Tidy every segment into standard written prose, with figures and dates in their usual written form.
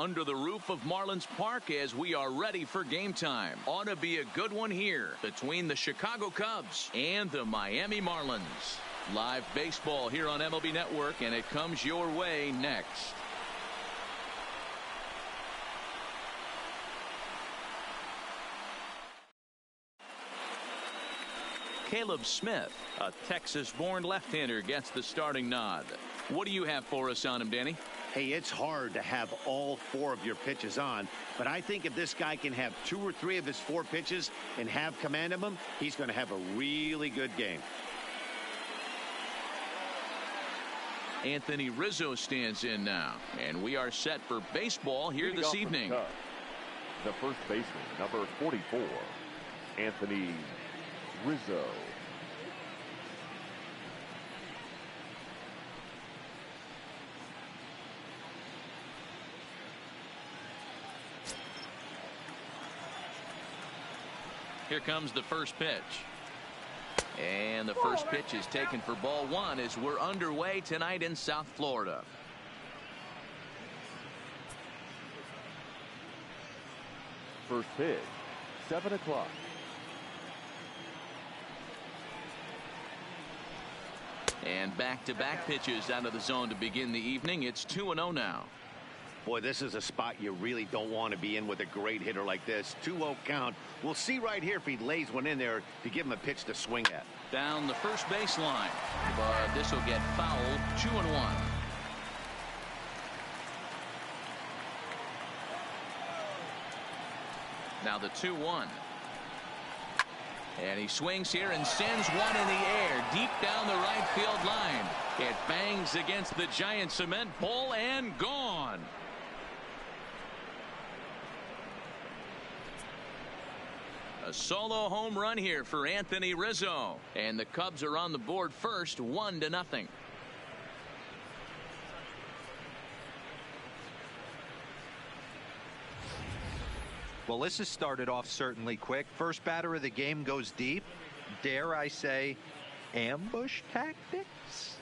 under the roof of Marlins Park as we are ready for game time. Ought to be a good one here between the Chicago Cubs and the Miami Marlins. Live baseball here on MLB Network, and it comes your way next. Caleb Smith, a Texas-born left-hander, gets the starting nod. What do you have for us on him, Danny? Hey, it's hard to have all 4 of your pitches on, but I think if this guy can have 2 or 3 of his 4 pitches and have command of them, he's going to have a really good game. Anthony Rizzo stands in now, and we are set for baseball here this evening. The first baseman, number 44, Anthony Rizzo. Here comes the first pitch. And the first pitch is taken for ball 1 as we're underway tonight in South Florida. First pitch, 7 o'clock. And back-to-back pitches out of the zone to begin the evening. It's 2-0 now. Boy, this is a spot you really don't want to be in with a great hitter like this. 2-0 count. We'll see right here if he lays one in there to give him a pitch to swing at. Down the first baseline, but this will get fouled. 2-1. Now the 2-1. And he swings here and sends one in the air deep down the right field line. It bangs against the giant cement pole and gone. A solo home run here for Anthony Rizzo. And the Cubs are on the board first, 1-0. Well, this has started off certainly quick. First batter of the game goes deep. Dare I say, ambush tactics?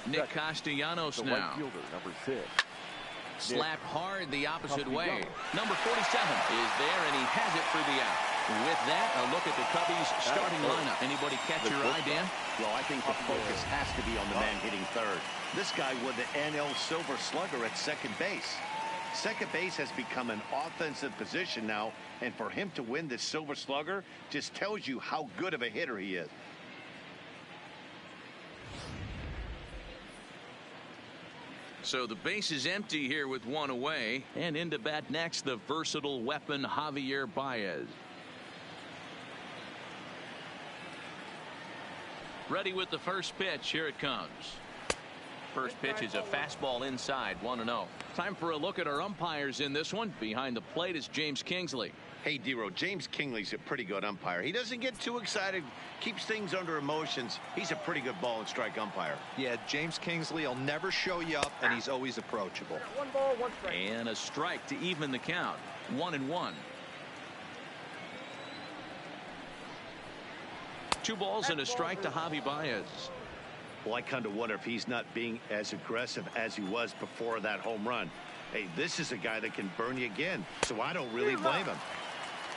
Nick Castellanos the now. right fielder, number 6. Slapped hard the opposite way. Number 47 is there, and he has it for the out. With that, a look at the Cubbies starting lineup. Anybody catch your eye, Dan? Well, I think the focus has to be on the man hitting third. This guy with the NL Silver Slugger at second base. Second base has become an offensive position now, and for him to win this Silver Slugger just tells you how good of a hitter he is. So the base is empty here with 1 away, and into bat next, the versatile weapon Javier Baez. Ready with the first pitch. Here it comes. First pitch is a fastball inside, 1-0. Time for a look at our umpires in this one. Behind the plate is James Kingsley. Hey, D-Row, James Kingsley's a pretty good umpire. He doesn't get too excited, keeps things under emotions. He's a pretty good ball and strike umpire. Yeah, James Kingsley will never show you up, and he's always approachable. 1 ball, 1 strike. And a strike to even the count. 1-1. 2 balls and a strike to Javi Baez. Well, I kind of wonder if he's not being as aggressive as he was before that home run. Hey, this is a guy that can burn you again, so I don't really blame him.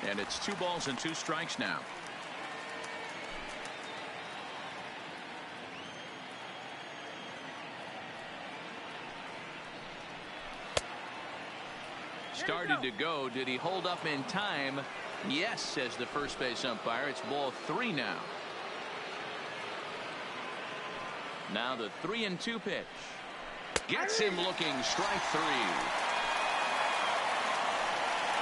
And it's 2 balls and 2 strikes now. Started to go. Did he hold up in time? Yes, says the first base umpire. It's ball 3 now. Now the 3-2 pitch. Gets him looking. Strike 3.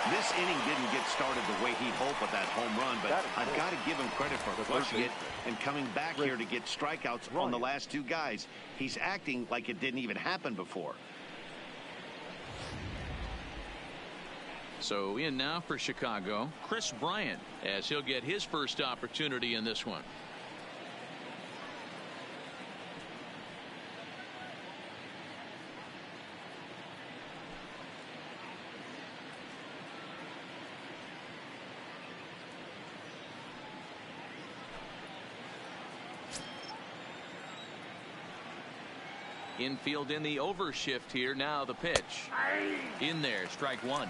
This inning didn't get started the way he'd hoped with that home run, but I've got to give him credit for flushing it and coming back here to get strikeouts on the last 2 guys. He's acting like it didn't even happen before. So in now for Chicago, Chris Bryant, as he'll get his first opportunity in this one. Infield in the overshift here. Now the pitch. In there, strike one.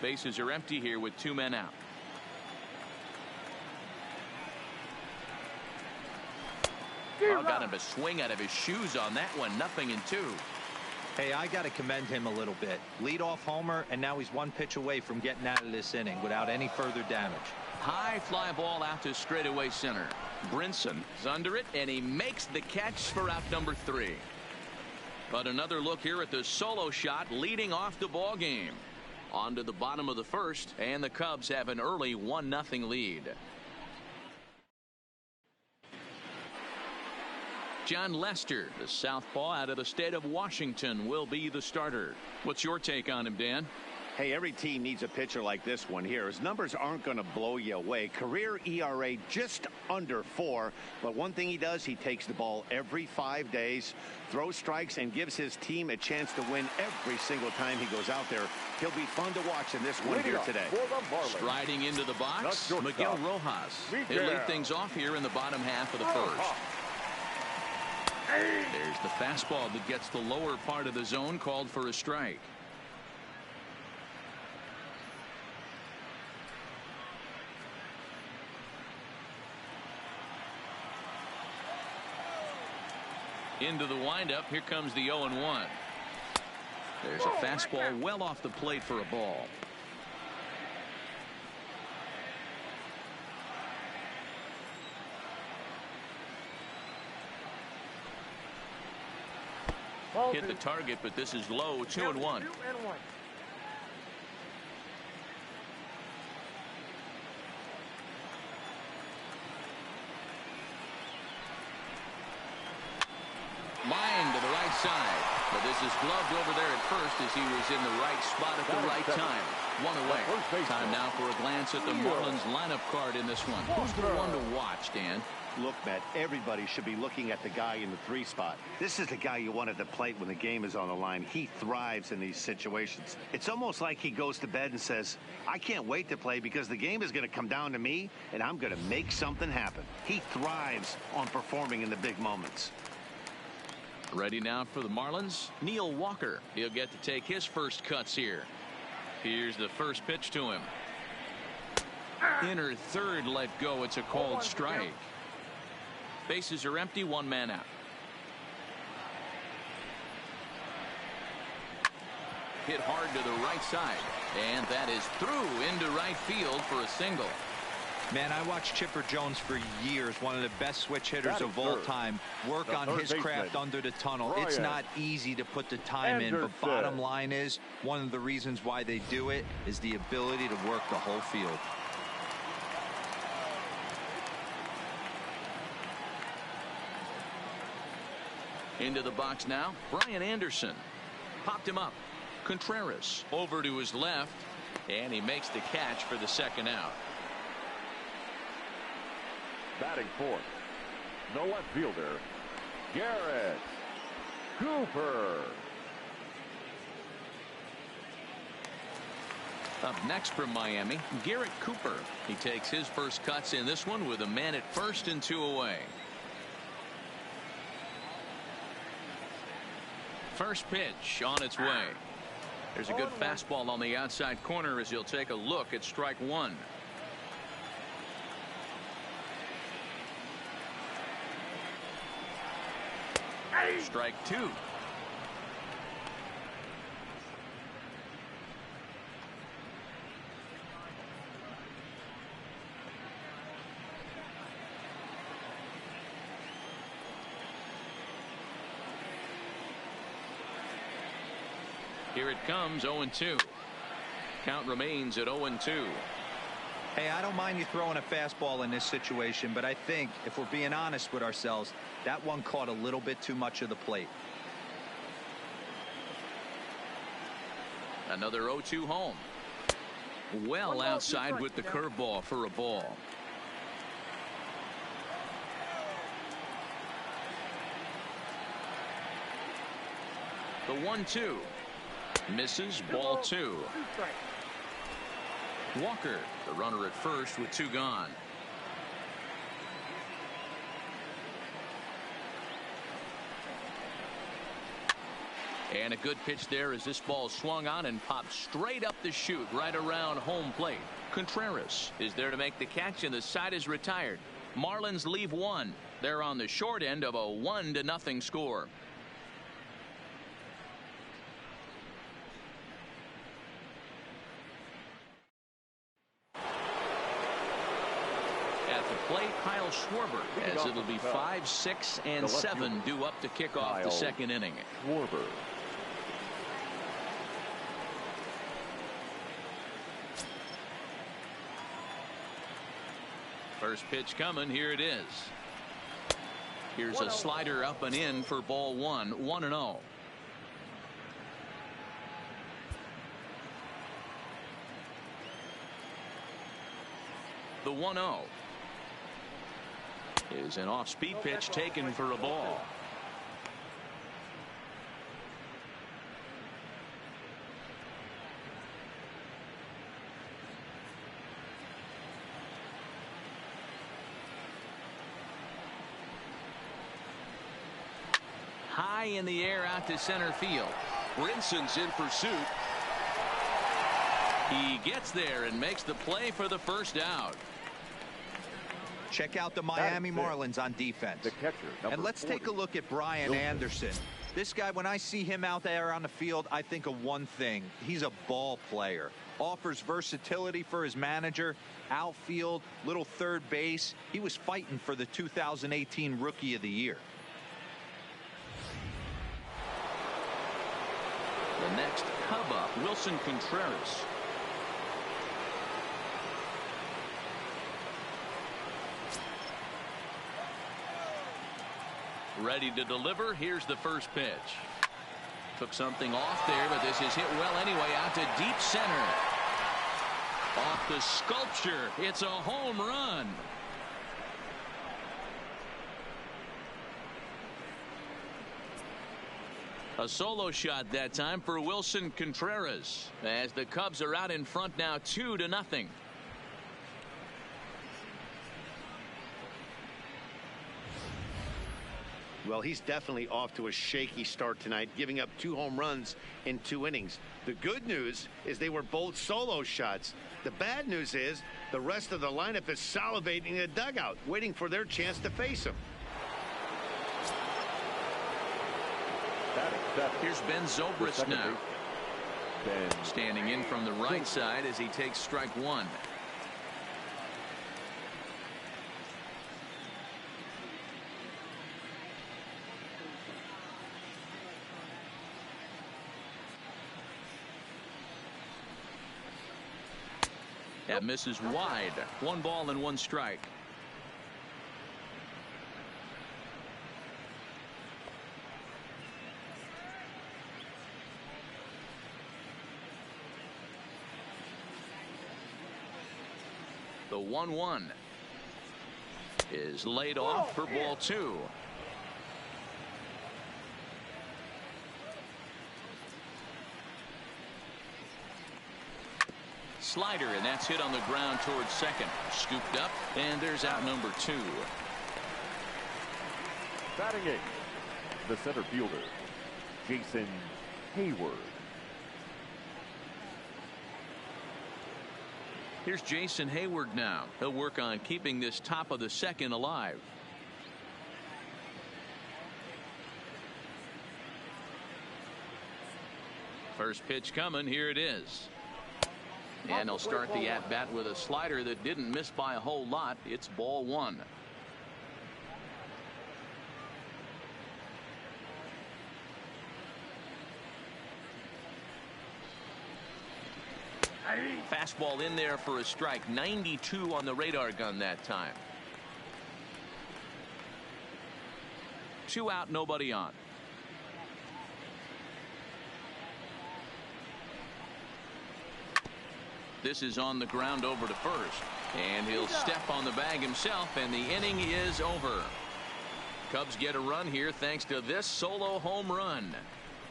Bases are empty here with 2 men out. Oh, got him to swing out of his shoes on that one. 0-2. Hey, I got to commend him a little bit. Leadoff homer, and now he's 1 pitch away from getting out of this inning without any further damage. High fly ball out to straightaway center. Brinson is under it, and he makes the catch for out number 3. But another look here at the solo shot leading off the ball game. On to the bottom of the first, and the Cubs have an early 1-0 lead. John Lester, the southpaw out of the state of Washington, will be the starter. What's your take on him, Dan? Hey, every team needs a pitcher like this one here. His numbers aren't going to blow you away. Career ERA just under 4. But one thing he does, he takes the ball every 5 days, throws strikes, and gives his team a chance to win every single time he goes out there. He'll be fun to watch in this one here today. Striding into the box, Miguel Rojas. He'll lead things off here in the bottom half of the first. There's the fastball that gets the lower part of the zone, called for a strike. Into the windup. Here comes the 0-1. There's a fastball well off the plate for a ball. Hit the target, but this is low. 2-1. Line to the right side, but this is gloved over there at first as he was in the right spot at the right time. 1 away. Time now for a glance at the Marlins lineup card in this one. Who's the one to watch, Dan? Look, Matt, everybody should be looking at the guy in the 3 spot. This is the guy you want at the plate when the game is on the line. He thrives in these situations. It's almost like he goes to bed and says, I can't wait to play because the game is going to come down to me and I'm going to make something happen. He thrives on performing in the big moments. Ready now for the Marlins, Neil Walker. He'll get to take his first cuts here. Here's the first pitch to him. Inner third let go. It's a called strike. Bases are empty, 1 man out. Hit hard to the right side, and that is through into right field for a single. Man, I watched Chipper Jones for years, one of the best switch hitters of all time. Work on his craft under the tunnel. It's not easy to put the time in, but bottom line is, one of the reasons why they do it is the ability to work the whole field. Into the box now, Brian Anderson. Popped him up. Contreras over to his left, and he makes the catch for the second out. Batting fourth, the left fielder, Garrett Cooper. Up next from Miami, Garrett Cooper. He takes his first cuts in this one with a man at first and 2 away. First pitch on its way. There's a good fastball on the outside corner as he'll take a look at strike 1. Strike 2. Here it comes, 0-2. Count remains at 0-2. Hey, I don't mind you throwing a fastball in this situation, but I think if we're being honest with ourselves, that one caught a little bit too much of the plate. Another 0-2 home. Well outside with the curveball for a ball. The 1-2 misses, ball 2. Walker, the runner at first with 2 gone. And a good pitch there as this ball swung on and popped straight up the chute right around home plate. Contreras is there to make the catch, and the side is retired. Marlins leave one. They're on the short end of a 1-0 score. At the plate, Kyle Schwarber, as it'll be 5, 6, and 7 due up to kick off the second inning. Schwarber. First pitch coming. Here it is. Here's a slider up and in for ball one. 1-0. The 1-0 is an off-speed pitch taken for a ball. High in the air out to center field. Brinson's in pursuit. He gets there and makes the play for the first out. Check out the Miami Marlins on defense. The catcher, and let's 40. take a look at Brian Anderson. This guy, when I see him out there on the field, I think of one thing. He's a ball player. Offers versatility for his manager. Outfield, little third base. He was fighting for the 2018 Rookie of the Year. The next Cub up, Wilson Contreras. Ready to deliver. Here's the first pitch. Took something off there, but this is hit well anyway, out to deep center. Off the sculpture. It's a home run. A solo shot that time for Wilson Contreras, as the Cubs are out in front now 2-0. Well, he's definitely off to a shaky start tonight, giving up 2 home runs in 2 innings. The good news is they were both solo shots. The bad news is the rest of the lineup is salivating in the dugout, waiting for their chance to face him. Here's Ben Zobrist now. Standing in from the right side as he takes strike one. That misses wide. 1 ball and 1 strike. The 1-1 is laid off for ball 2. Slider, and that's hit on the ground towards second. Scooped up, and there's out number 2. Batting 8, the center fielder, Jason Hayward. Here's Jason Hayward now. He'll work on keeping this top of the second alive. First pitch coming. Here it is. And he'll start the at-bat with a slider that didn't miss by a whole lot. It's ball 1. Fastball in there for a strike. 92 on the radar gun that time. 2 out, nobody on. This is on the ground over to first, and he'll step on the bag himself, and the inning is over. Cubs get a run here thanks to this solo home run.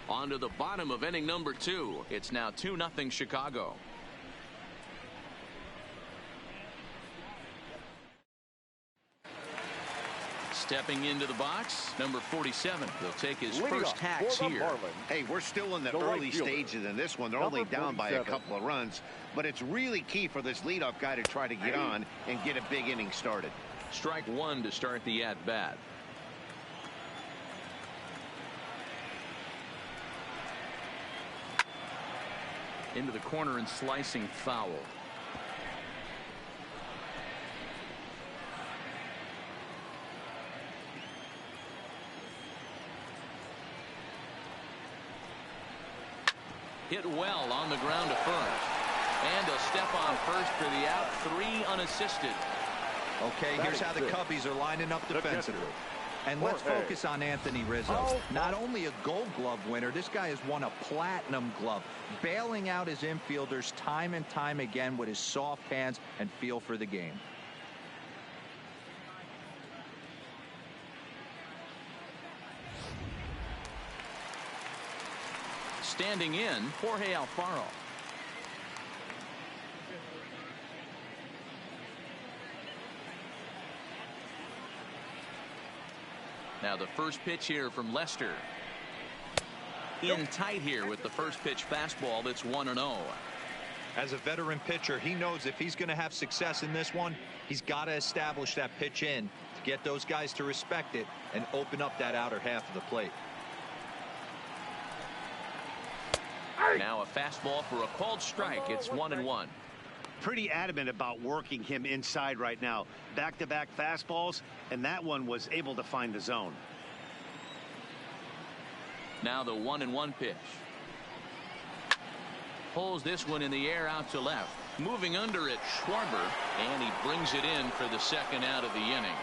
On to the bottom of inning number 2. It's now 2-0 Chicago. Stepping into the box, number 47. He'll take his first hacks here. Hey, we're still in the early stages in this one. They're only down by a couple of runs, but it's really key for this leadoff guy to try to get on and get a big inning started. Strike one to start the at-bat. Into the corner and slicing foul. Hit well on the ground to first. And a step on first for the out. 3 unassisted. Okay, here's how the Cubbies are lining up defensively. And let's focus on Anthony Rizzo. Not only a Gold Glove winner, this guy has won a Platinum Glove, bailing out his infielders time and time again with his soft hands and feel for the game. Standing in, Jorge Alfaro. Now the first pitch here from Lester. In tight here with the first pitch fastball that's 1-0. As a veteran pitcher, he knows if he's going to have success in this one, he's got to establish that pitch in to get those guys to respect it and open up that outer half of the plate. Now a fastball for a called strike. It's 1-1. Pretty adamant about working him inside right now. Back-to-back fastballs, and that one was able to find the zone. Now the 1-1 pitch. Pulls this one in the air out to left. Moving under it, Schwarber, and he brings it in for the second out of the inning.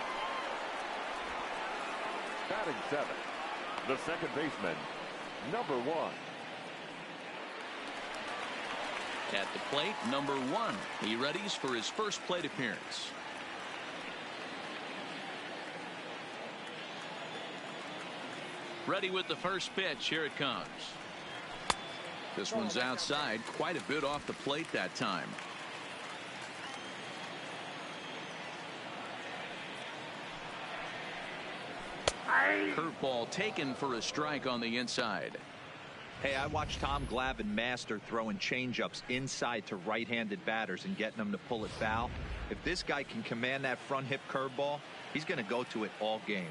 Batting 7, the second baseman, number 1. At the plate, number 1. He readies for his first plate appearance. Ready with the first pitch. Here it comes. This one's outside. Quite a bit off the plate that time. Curveball taken for a strike on the inside. Hey, I watched Tom Glavine master throwing changeups inside to right-handed batters and getting them to pull it foul. If this guy can command that front hip curveball, he's going to go to it all game.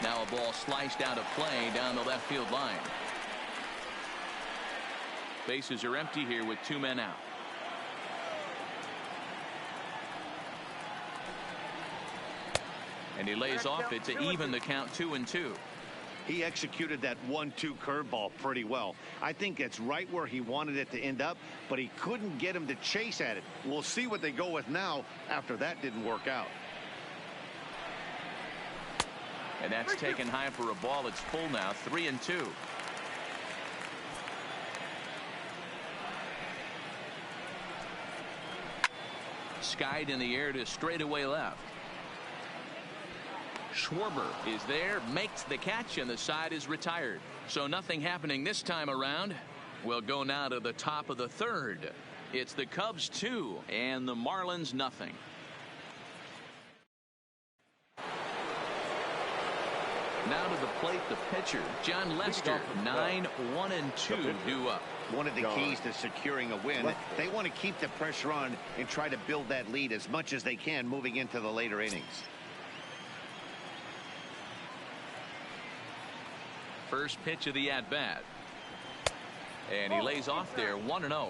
Now a ball sliced out of play down the left field line. Bases are empty here with 2 men out. And he lays off it to even the count 2-2. He executed that 1-2 curveball pretty well. I think it's right where he wanted it to end up, but he couldn't get him to chase at it. We'll see what they go with now after that didn't work out. And that's taken high for a ball. It's full now. 3-2. Skied in the air to straightaway left. Schwarber is there, makes the catch, and the side is retired. So nothing happening this time around. We'll go now to the top of the third. It's the Cubs 2 and the Marlins nothing. Now to the plate, the pitcher, John Lester. 9-1-2 due up. One of the keys to securing a win, they want to keep the pressure on and try to build that lead as much as they can moving into the later innings. First pitch of the at-bat. And he lays off there. 1-0.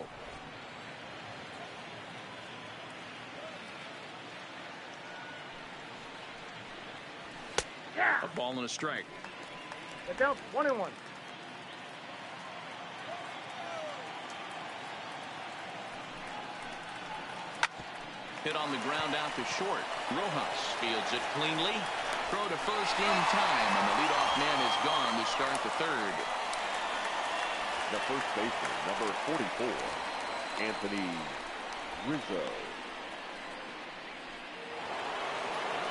A ball and a strike. It's out. 1-1. Hit on the ground out to short. Rojas fields it cleanly. Throw to first in time, and the leadoff man is gone to start the third. The first baseman, number 44, Anthony Rizzo.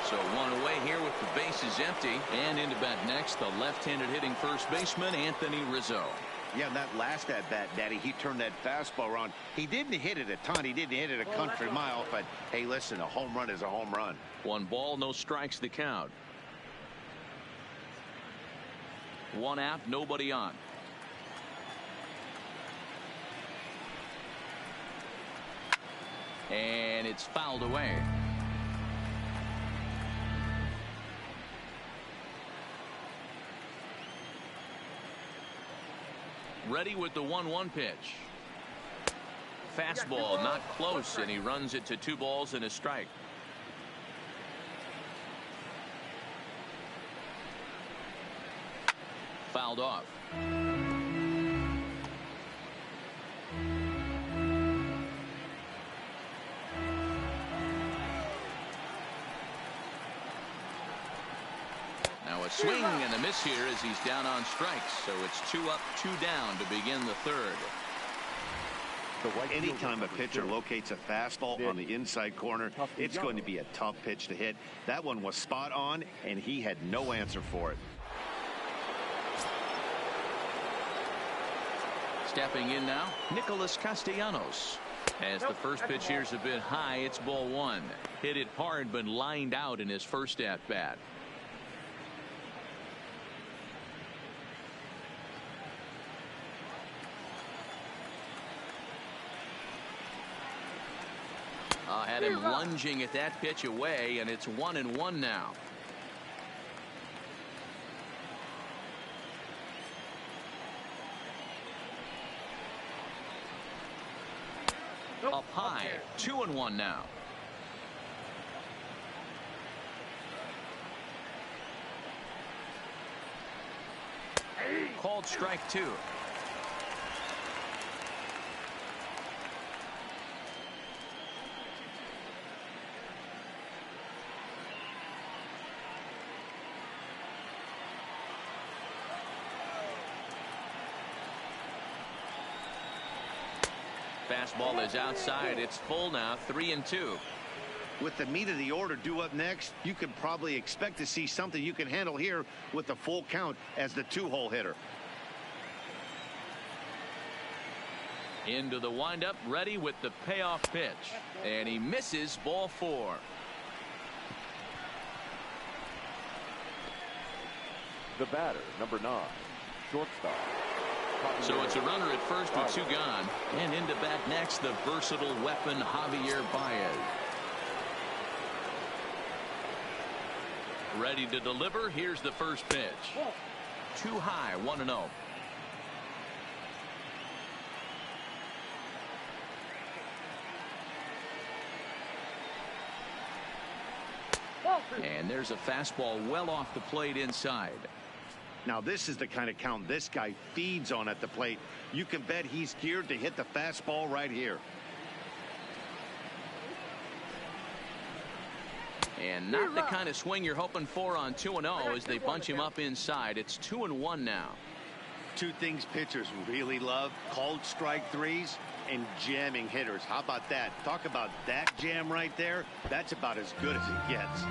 So one away here with the bases empty. And into bat next, the left-handed hitting first baseman, Anthony Rizzo. Yeah, that last at-bat, Daddy, he turned that fastball around. He didn't hit it a ton. He didn't hit it a country mile. But, hey, listen, a home run is a home run. 1 ball, no strikes the count. 1 out, nobody on. And it's fouled away. Ready with the 1-1 pitch. Fastball not close, and he runs it to 2 balls and a strike. Fouled off. Now a swing and a miss here as he's down on strikes. So it's 2 up, 2 down to begin the 3rd. Anytime a pitcher locates a fastball on the inside corner, it's going to be a tough pitch to hit. That one was spot on, and he had no answer for it. Stepping in now, Nicholas Castellanos. As the first pitch here's a bit high, it's ball 1. Hit it hard, but lined out in his first at bat. Had him lunging at that pitch away, and it's 1-1 now. Up high, 2-1 now. Called strike 2. Fastball is outside. It's full now, 3-2. With the meat of the order due up next, you could probably expect to see something you can handle here with the full count as the 2-hole hitter. Into the windup, ready with the payoff pitch. And he misses, ball 4. The batter, number 9, shortstop. So it's a runner at first with 2 gone. And into bat next, the versatile weapon, Javier Baez. Ready to deliver. Here's the first pitch. Too high, 1-0. And there's a fastball well off the plate inside. Now this is the kind of count this guy feeds on at the plate. You can bet he's geared to hit the fastball right here. And not the kind of swing you're hoping for on 2-0 as they bunch him up inside. It's 2-1 now. 2 things pitchers really love: called strike 3s and jamming hitters. How about that? Talk about that jam right there. That's about as good as it gets.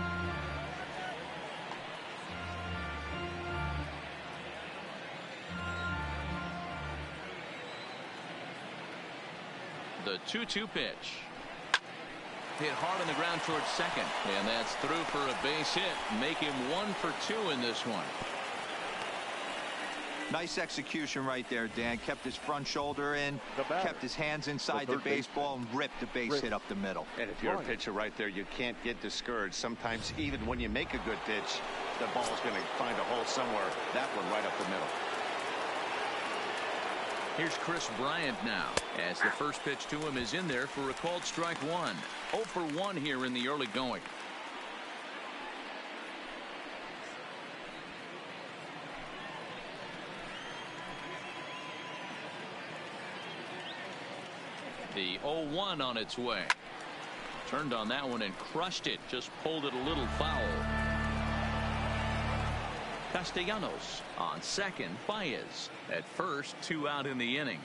The 2-2 pitch. Hit hard on the ground towards second. And that's through for a base hit. Make him 1 for 2 in this one. Nice execution right there, Dan. Kept his front shoulder in, kept his hands inside the baseball, and ripped the base hit up the middle. And if you're a pitcher right there, you can't get discouraged. Sometimes even when you make a good pitch, the ball's going to find a hole somewhere. That one right up the middle. Here's Chris Bryant now, as the first pitch to him is in there for a called strike 1. 0 for 1 here in the early going. The 0-1 on its way. Turned on that one and crushed it. Just pulled it a little foul. Castellanos on second. Baez at first. 2 out in the inning.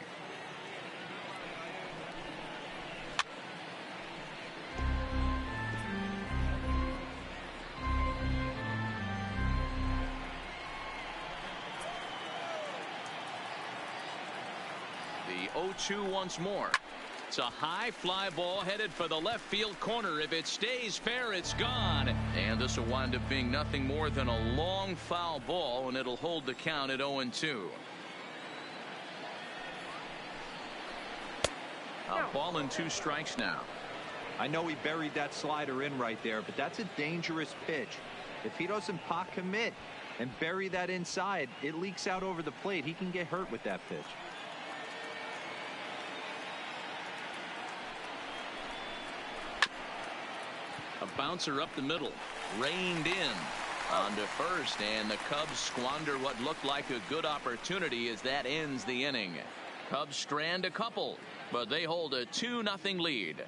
The 0-2 once more. It's a high fly ball headed for the left field corner. If it stays fair, it's gone. And this will wind up being nothing more than a long foul ball, and it'll hold the count at 0-2. A ball and 2 strikes now. I know he buried that slider in right there, but that's a dangerous pitch. If he doesn't pot commit and bury that inside, it leaks out over the plate. He can get hurt with that pitch. A bouncer up the middle, reined in onto first, and the Cubs squander what looked like a good opportunity as that ends the inning. Cubs strand a couple, but they hold a 2-0 lead.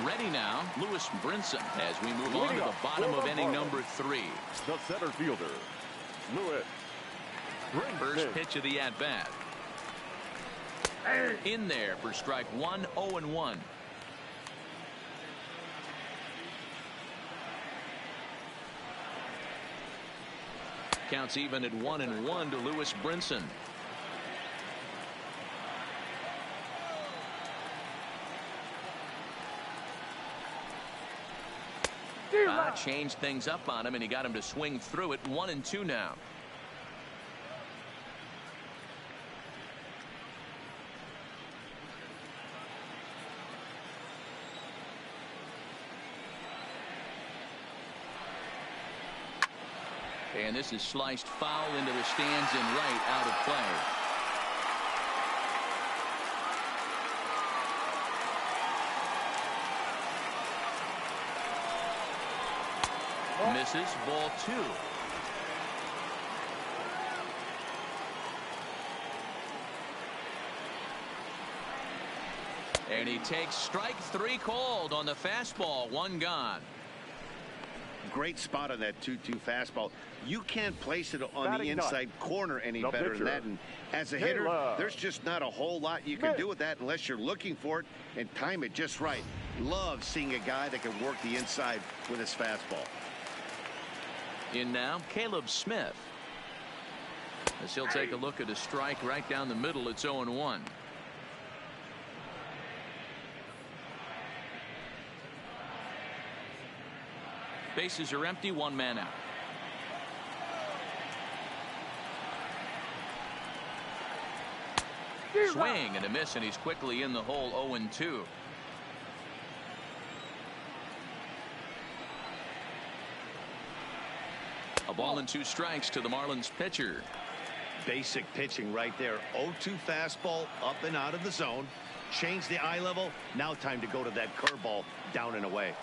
Ready now, Lewis Brinson, as we move on to the bottom of inning number 3. The center fielder, Lewis Brinson. First pitch of the at-bat. In there for strike 1, 0-1. Counts even at 1-1 to Lewis Brinson. Changed things up on him, and he got him to swing through it. 1-2 now. And this is sliced foul into the stands and right, out of play. Misses, ball 2. And he takes strike 3 called on the fastball. 1 gone. Great spot on that 2-2 fastball. You can't place it on the inside corner any better than that. And as a hitter, there's just not a whole lot you can do with that unless you're looking for it and time it just right. Love seeing a guy that can work the inside with his fastball. In now, Caleb Smith. As he'll take a look at a strike right down the middle. It's 0-1. Bases are empty, 1 man out. Swing and a miss, and he's quickly in the hole. 0-2. A ball and 2 strikes to the Marlins pitcher. Basic pitching right there. 0-2 fastball up and out of the zone. Change the eye level. Now time to go to that curveball down and away.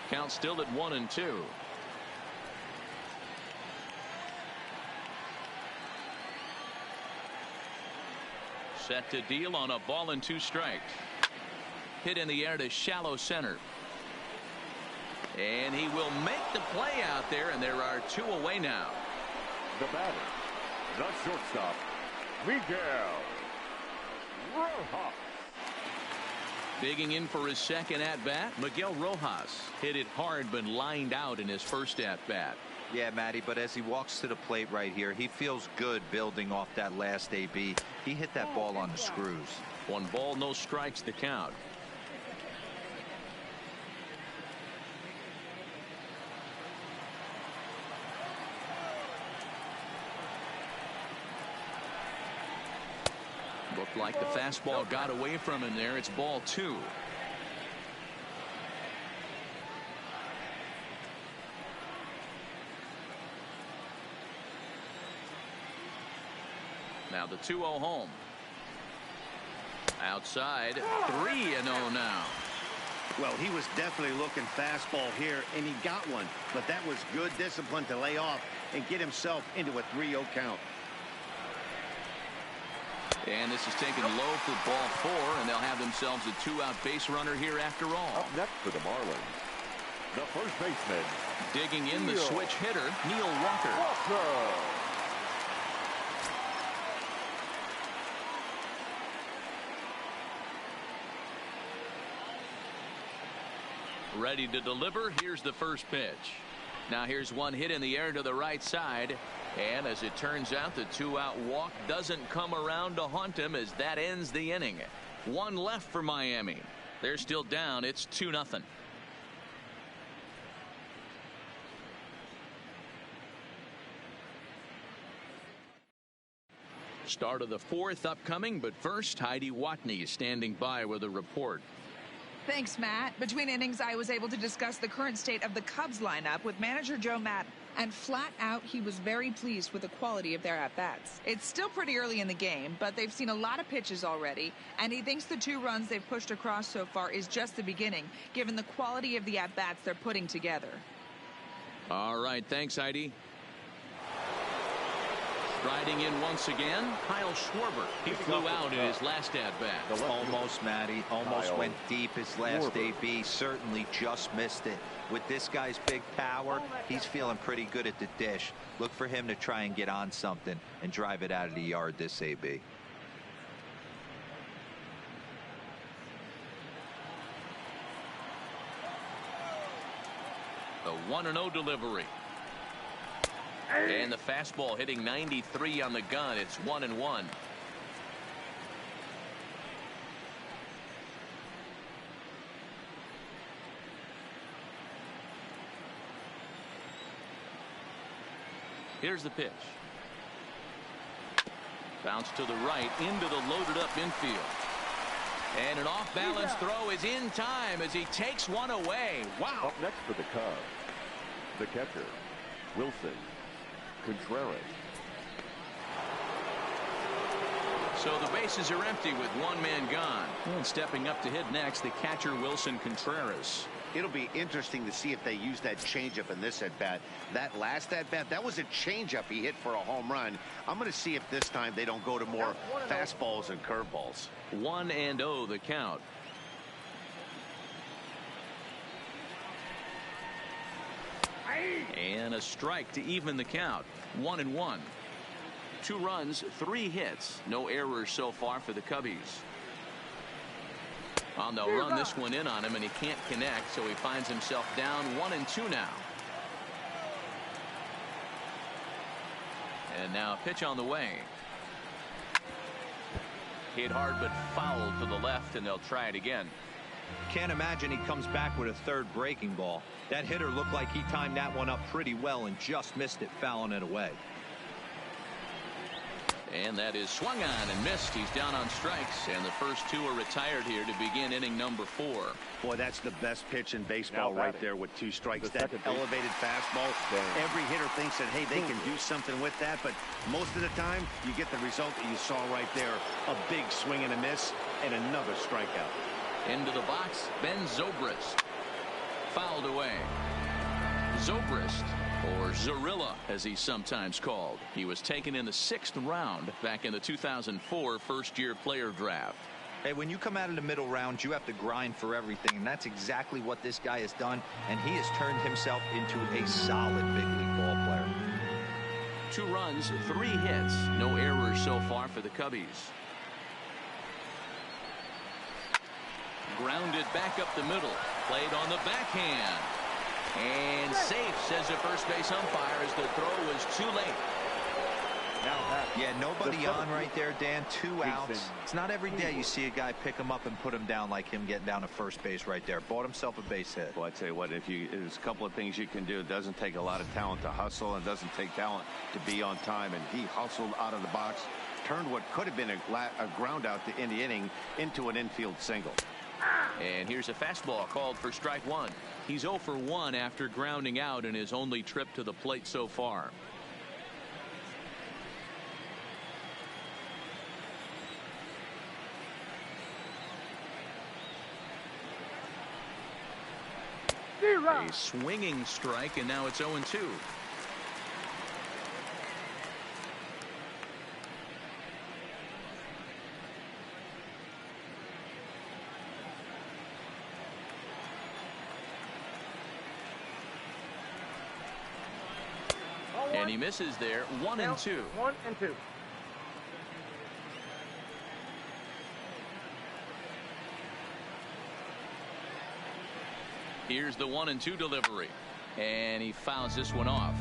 Count still at 1-2. Set to deal on a ball and 2 strikes. Hit in the air to shallow center. And he will make the play out there, and there are 2 away now. The batter, the shortstop, Miguel Rojas. Digging in for his second at-bat, Miguel Rojas hit it hard but lined out in his first at-bat. Yeah, Matty, but as he walks to the plate right here, he feels good building off that last AB. He hit that ball on the screws. 1 ball, no strikes, the count. Looked like the fastball got away from him there. It's ball 2. Now the 2-0 home. Outside, 3-0 now. Well, he was definitely looking fastball here, and he got one. But that was good discipline to lay off and get himself into a 3-0 count. And this is taken low for ball 4, and they'll have themselves a 2-out base runner here after all. Up next for the Marlins, the first baseman. Digging in the switch hitter, Neil Walker. Ready to deliver. Here's the first pitch. Now here's one hit in the air to the right side. And as it turns out, the 2-out walk doesn't come around to haunt him as that ends the inning. One left for Miami. They're still down. It's 2-0. Start of the fourth upcoming, but first, Heidi Watney is standing by with a report. Thanks, Matt. Between innings, I was able to discuss the current state of the Cubs lineup with manager Joe Maddon. And flat out, he was very pleased with the quality of their at-bats. It's still pretty early in the game, but they've seen a lot of pitches already, and he thinks the 2 runs they've pushed across so far is just the beginning, given the quality of the at-bats they're putting together. All right, thanks, Heidi. Striding in once again, Kyle Schwarber. He flew out in his last at-bat. Almost, Matty. Almost went deep his last AB. Certainly just missed it. With this guy's big power, he's feeling pretty good at the dish. Look for him to try and get on something and drive it out of the yard this AB. The 1-0 delivery. And the fastball hitting 93 on the gun. It's 1-1. Here's the pitch. Bounce to the right into the loaded up infield. And an off balance throw is in time as he takes one away. Wow. Up next for the Cubs, the catcher, Wilson Contreras. So the bases are empty with one man gone. And stepping up to hit next, the catcher Wilson Contreras. It'll be interesting to see if they use that changeup in this at-bat. That last at-bat, that was a changeup he hit for a home run. I'm going to see if this time they don't go to more fastballs and curveballs. 1-0 the count. And a strike to even the count. 1-1. 2 runs, 3 hits. No errors so far for the Cubbies. Well, they'll run this one in on him, and he can't connect, so he finds himself down 1-2 now. And now a pitch on the way. Hit hard but foul to the left, and they'll try it again. Can't imagine he comes back with a third breaking ball. That hitter looked like he timed that one up pretty well and just missed it, fouling it away. And that is swung on and missed. He's down on strikes, and the first 2 are retired here to begin inning number 4. Boy, that's the best pitch in baseball right there with 2 strikes. That elevated fastball. Every hitter thinks that, hey, they can do something with that, but most of the time you get the result that you saw right there. A big swing and a miss and another strikeout. Into the box, Ben Zobrist. Fouled away. Zobrist, or Zorilla as he's sometimes called. He was taken in the 6th round back in the 2004 first-year player draft. Hey, when you come out of the middle round, you have to grind for everything, and that's exactly what this guy has done, and he has turned himself into a solid big league ball player. 2 runs, 3 hits. No errors so far for the Cubbies. Grounded back up the middle. Played on the backhand. And safe, says the first base umpire, as the throw was too late. Yeah, nobody on right there, Dan. 2 outs. It's not every day you see a guy pick him up and put him down like him getting down to first base right there. Bought himself a base hit. Well, I tell you what, there's a couple of things you can do. It doesn't take a lot of talent to hustle. It doesn't take talent to be on time. And he hustled out of the box, turned what could have been a ground out in the inning into an infield single. And here's a fastball called for strike 1. He's 0 for 1 after grounding out in his only trip to the plate so far. A swinging strike, and now it's 0-2. And he misses there. 1-2. 1-2. Here's the 1-2 delivery. And he fouls this one off.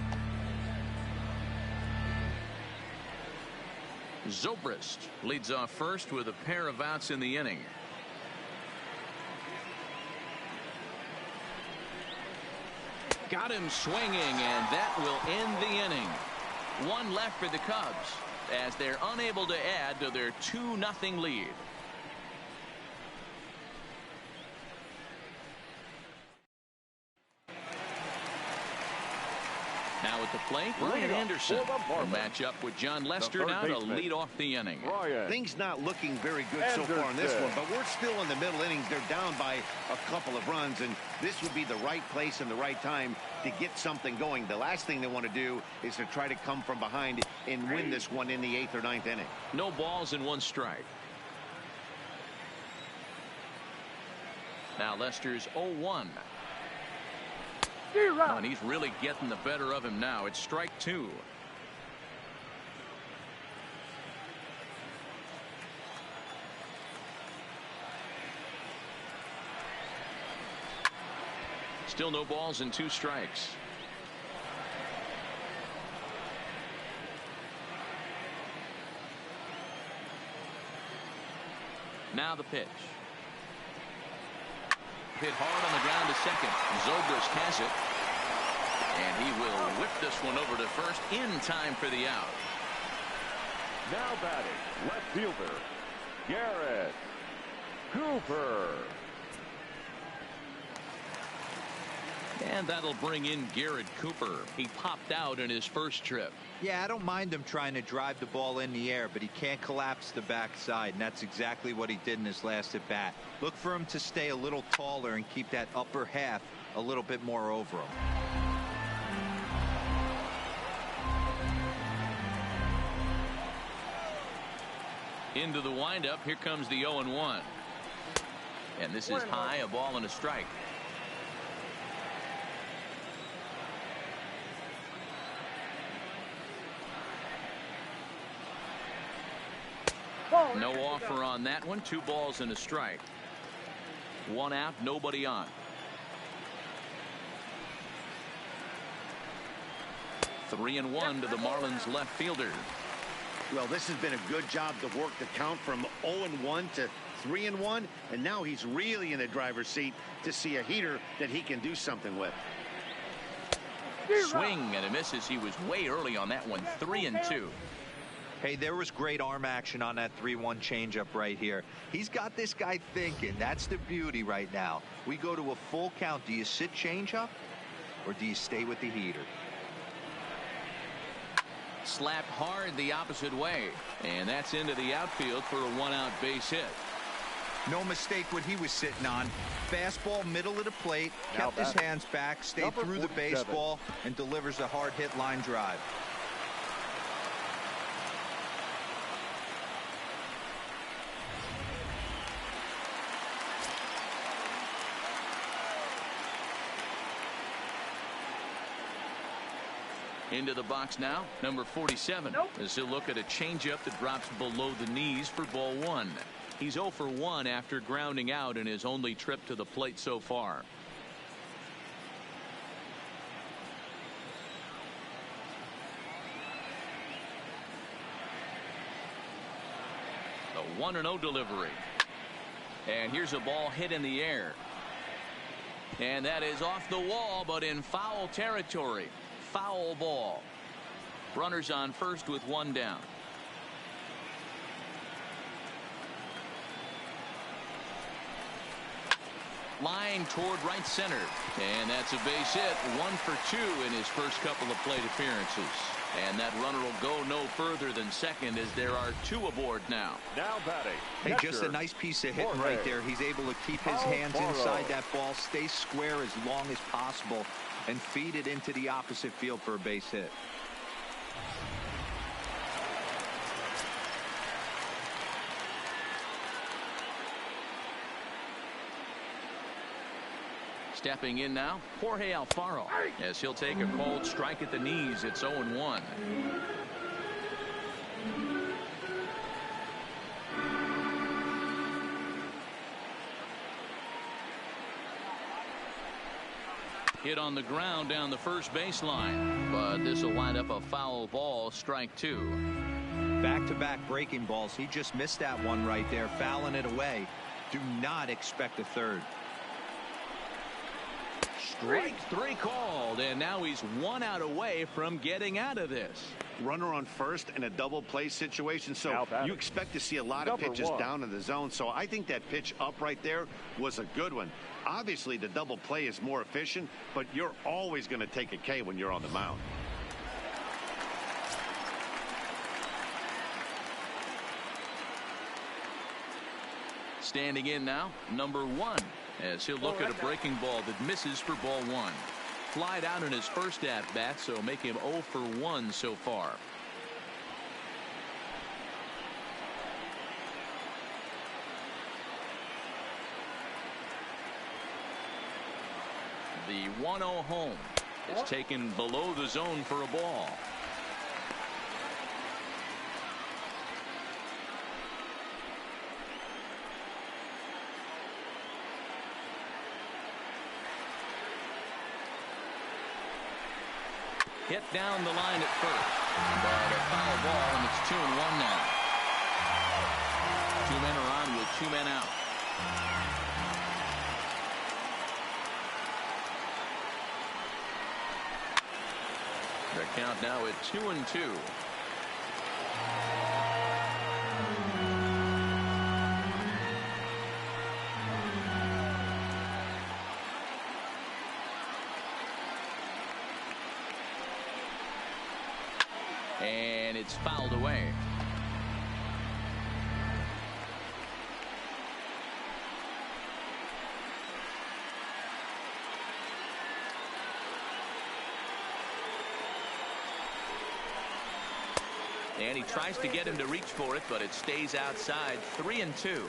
Zobrist leads off first with a pair of outs in the inning. Got him swinging, and that will end the inning. One left for the Cubs as they're unable to add to their 2-0 lead. Now at the plate, Ryan Anderson will match up with John Lester now to lead off the inning. Things not looking very good so far in this one, but we're still in the middle innings. They're down by a couple of runs, and this would be the right place and the right time to get something going. The last thing they want to do is to try to come from behind and win this one in the 8th or 9th inning. No balls and 1 strike. Now Lester's 0-1. Oh, and he's really getting the better of him now. It's strike 2. Still no balls and 2 strikes. Now the pitch. Hit hard on the ground to second. Zobrist has it. And he will whip this one over to first in time for the out. Now batting, left fielder, Garrett Cooper. And that'll bring in Garrett Cooper. He popped out in his first trip. Yeah, I don't mind him trying to drive the ball in the air, but he can't collapse the backside, and that's exactly what he did in his last at bat. Look for him to stay a little taller and keep that upper half a little bit more over him. Into the windup. Here comes the 0-1. And this is high, a ball and a strike. No offer on that one. 2 balls and a strike. 1 out, nobody on. 3-1 to the Marlins left fielder. Well, this has been a good job to work the count from 0-1 to 3-1, and now he's really in the driver's seat to see a heater that he can do something with. Swing and a misses. He was way early on that one. 3-2. Hey, there was great arm action on that 3-1 changeup right here. He's got this guy thinking. That's the beauty right now. We go to a full count. Do you sit changeup or do you stay with the heater? Slapped hard the opposite way, and that's into the outfield for a 1-out base hit. No mistake what he was sitting on. Fastball middle of the plate, kept his hands back, stayed through the baseball, and delivers a hard hit line drive. Into the box now, number 47. As he'll look at a changeup that drops below the knees for ball 1. He's 0 for 1 after grounding out in his only trip to the plate so far. The 1-0 delivery. And here's a ball hit in the air. And that is off the wall, but in foul territory. Foul ball. Runners on first with 1 down. Line toward right center. And that's a base hit. 1 for 2 in his first couple of plate appearances. And that runner will go no further than second as there are 2 aboard now. Now batting. Hey, just a nice piece of hitting right there. He's able to keep his hands inside that ball, stay square as long as possible, and feed it into the opposite field for a base hit. Stepping in now, Jorge Alfaro, as he'll take a cold strike at the knees. It's 0-1. Hit on the ground down the first baseline, but this will wind up a foul ball, strike 2. Back-to-back breaking balls. He just missed that one right there, fouling it away. Do not expect a third. Strike 3 called, and now he's 1 out away from getting out of this. Runner on first in a double play situation, so you expect to see a lot of pitches down in the zone. So I think that pitch up right there was a good one. Obviously, the double play is more efficient, but you're always going to take a K when you're on the mound. Standing in now, number 1, as he'll look at a breaking ball that misses for ball 1. Flied out in his first at-bat, so make him 0 for 1 so far. The 1-0 home is taken below the zone for a ball. Hit down the line at first, but a foul ball, and it's 2-1 now. 2 men are on with 2 men out. The count now at 2-2. And it's fouled away. And he tries to get him to reach for it, but it stays outside. 3-2.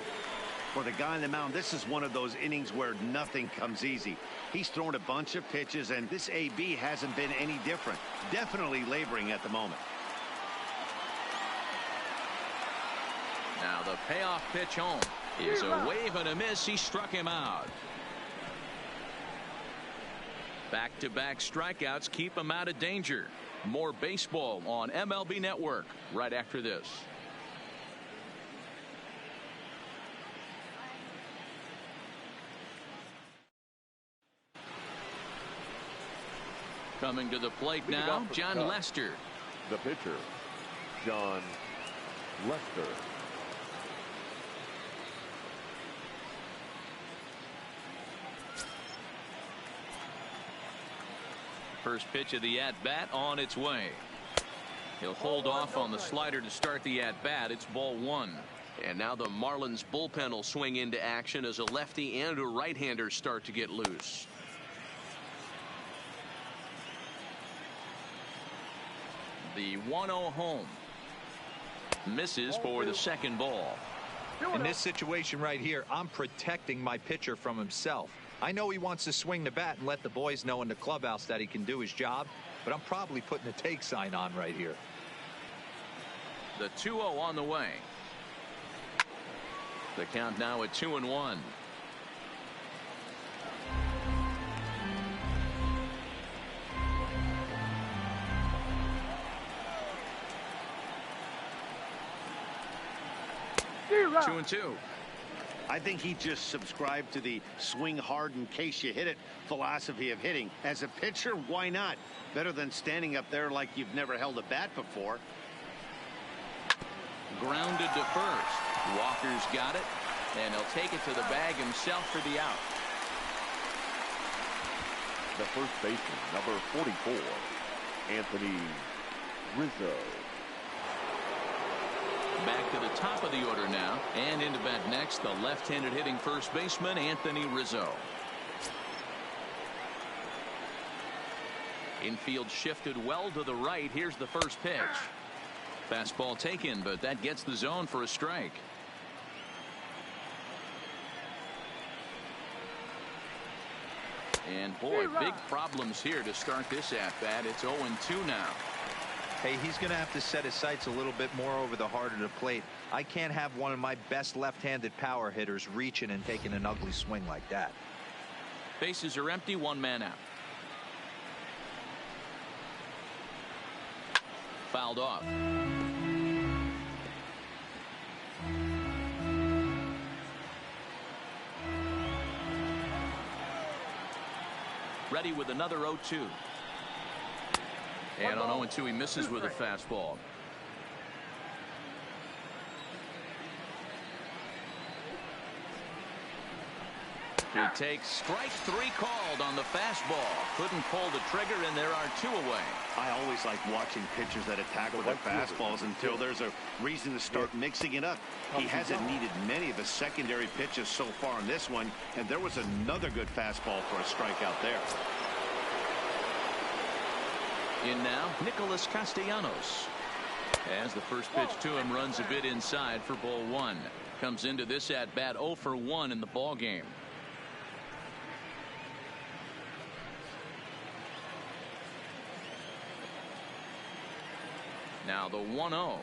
For the guy on the mound, this is one of those innings where nothing comes easy. He's thrown a bunch of pitches, and this AB hasn't been any different. Definitely laboring at the moment. Now the payoff pitch home is a wave and a miss. He struck him out. Back-to-back strikeouts keep him out of danger. More baseball on MLB Network right after this. Coming to the plate now, John Lester. The pitcher, John Lester. First pitch of the at-bat on its way. He'll hold off on the slider to start the at-bat. It's ball 1. And now the Marlins bullpen will swing into action as a lefty and a right-hander start to get loose. The 1-0 home misses for the second ball. In this situation right here, I'm protecting my pitcher from himself. I know he wants to swing the bat and let the boys know in the clubhouse that he can do his job, but I'm probably putting a take sign on right here. The 2-0 on the way. The count now at 2-1. Two and two. I think he just subscribed to the swing hard in case you hit it philosophy of hitting. As a pitcher, why not? Better than standing up there like you've never held a bat before. Grounded to first. Walker's got it, and he'll take it to the bag himself for the out. The first baseman, number 44, Anthony Rizzo. Back to the top of the order now, and into bat next, the left-handed hitting first baseman, Anthony Rizzo. Infield shifted well to the right. Here's the first pitch. Fastball taken, but that gets the zone for a strike. And boy, big problems here to start this at-bat. It's 0-2 now. Hey, he's going to have to set his sights a little bit more over the heart of the plate. I can't have one of my best left-handed power hitters reaching and taking an ugly swing like that. Bases are empty, 1 man out. fouled off. Ready with another 0-2. And on 0-2, he misses with a fastball. He takes strike 3 called on the fastball. Couldn't pull the trigger, and there are 2 away. I always like watching pitchers that attack with their fastballs until there's a reason to start mixing it up. He hasn't needed many of the secondary pitches so far in this one, and there was another good fastball for a strikeout there. In now, Nicholas Castellanos. As the first pitch to him runs a bit inside for ball 1. Comes into this at bat 0 for 1 in the ball game. Now the 1-0.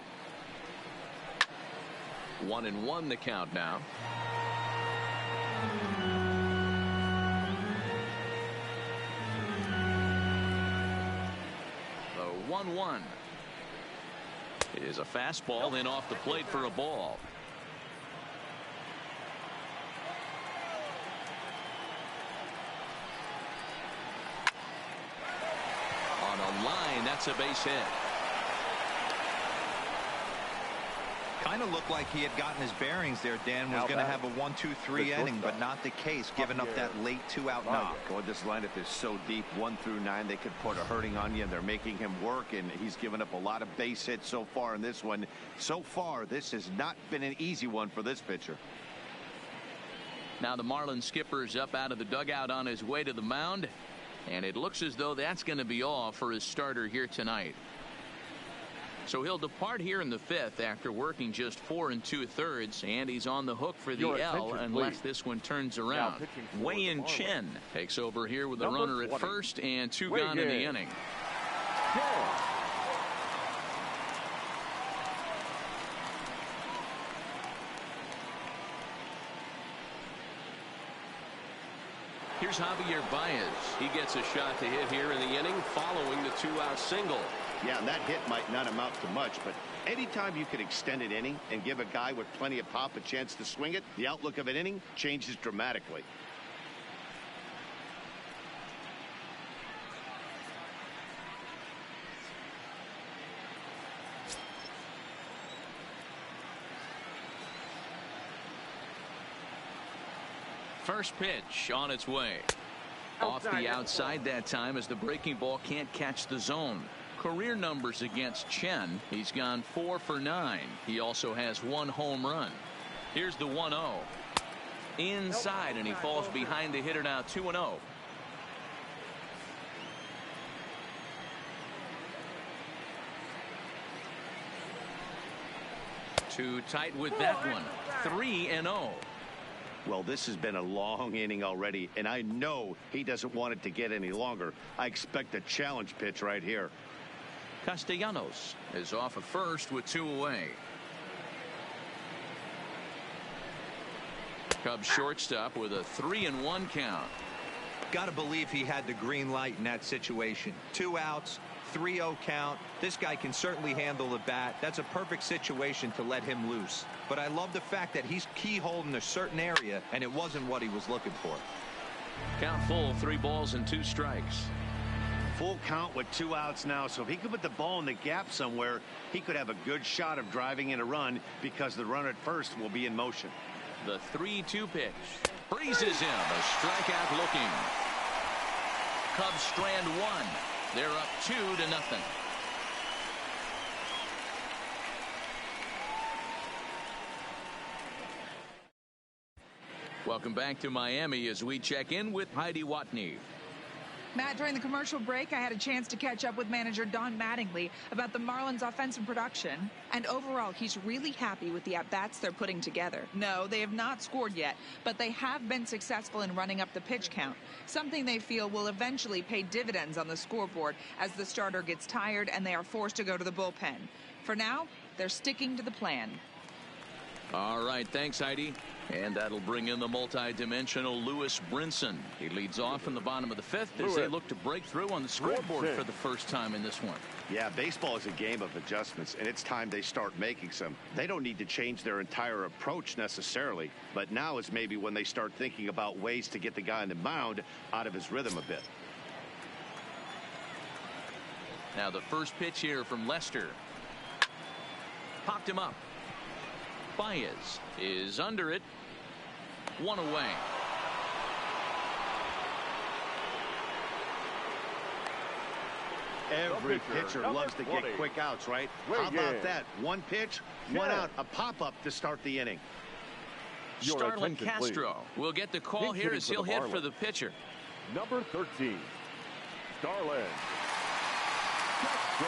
1-1 the count now. The 1-1 is a fastball in off the plate for a ball. On a line, that's a base hit. Kind of looked like he had gotten his bearings there. Dan was going to have a 1-2-3 inning, but not the case, giving up that late 2-out knock. God, this lineup is so deep, 1 through 9. They could put a hurting on you, and they're making him work, and he's given up a lot of base hits so far in this one. So far, this has not been an easy one for this pitcher. Now the Marlins skipper's up out of the dugout on his way to the mound, and it looks as though that's going to be all for his starter here tonight. So he'll depart here in the 5th after working just 4 2/3, and he's on the hook for the L unless this one turns around. Wei-Yin Chen takes over here with a runner at first and 2 gone in the inning. Here's Javier Baez. He gets a shot to hit here in the inning following the 2-out single. Yeah, and that hit might not amount to much, but anytime you can extend an inning and give a guy with plenty of pop a chance to swing it, the outlook of an inning changes dramatically. First pitch on its way. Off the outside that time as the breaking ball can't catch the zone. Career numbers against Chen. He's gone 4 for 9. He also has 1 home run. Here's the 1-0. Inside, and he falls behind the hitter now 2-0. Too tight with that one. 3-0. Well, this has been a long inning already, and I know he doesn't want it to get any longer. I expect a challenge pitch right here. Castellanos is off at first with 2 away. Cubs shortstop with a 3-1 count. Got to believe he had the green light in that situation. 2 outs, 3-0 count. This guy can certainly handle the bat. That's a perfect situation to let him loose. But I love the fact that he's keyholed in a certain area, and it wasn't what he was looking for. Count full, 3 balls and 2 strikes. Full count with 2 outs now, so if he could put the ball in the gap somewhere, he could have a good shot of driving in a run because the runner at first will be in motion. The 3-2 pitch. Freezes him. A strikeout looking. Cubs strand 1. They're up 2-0. Welcome back to Miami as we check in with Heidi Watney. Matt, during the commercial break, I had a chance to catch up with manager Don Mattingly about the Marlins' offensive production. And overall, he's really happy with the at-bats they're putting together. No, they have not scored yet, but they have been successful in running up the pitch count, something they feel will eventually pay dividends on the scoreboard as the starter gets tired and they are forced to go to the bullpen. For now, they're sticking to the plan. All right, thanks, Heidi. And that'll bring in the multi-dimensional Lewis Brinson. He leads off in the bottom of the 5th as they look to break through on the scoreboard for the first time in this one. Yeah, baseball is a game of adjustments, and it's time they start making some. They don't need to change their entire approach necessarily, but now is maybe when they start thinking about ways to get the guy on the mound out of his rhythm a bit. Now the first pitch here from Lester. Popped him up. Baez is under it. One away. Every pitcher loves to get quick outs, right? How about that? One pitch, one out, a pop-up to start the inning. Starlin Castro will get the call here as he'll hit for the pitcher. Number 13, Starlin Castro.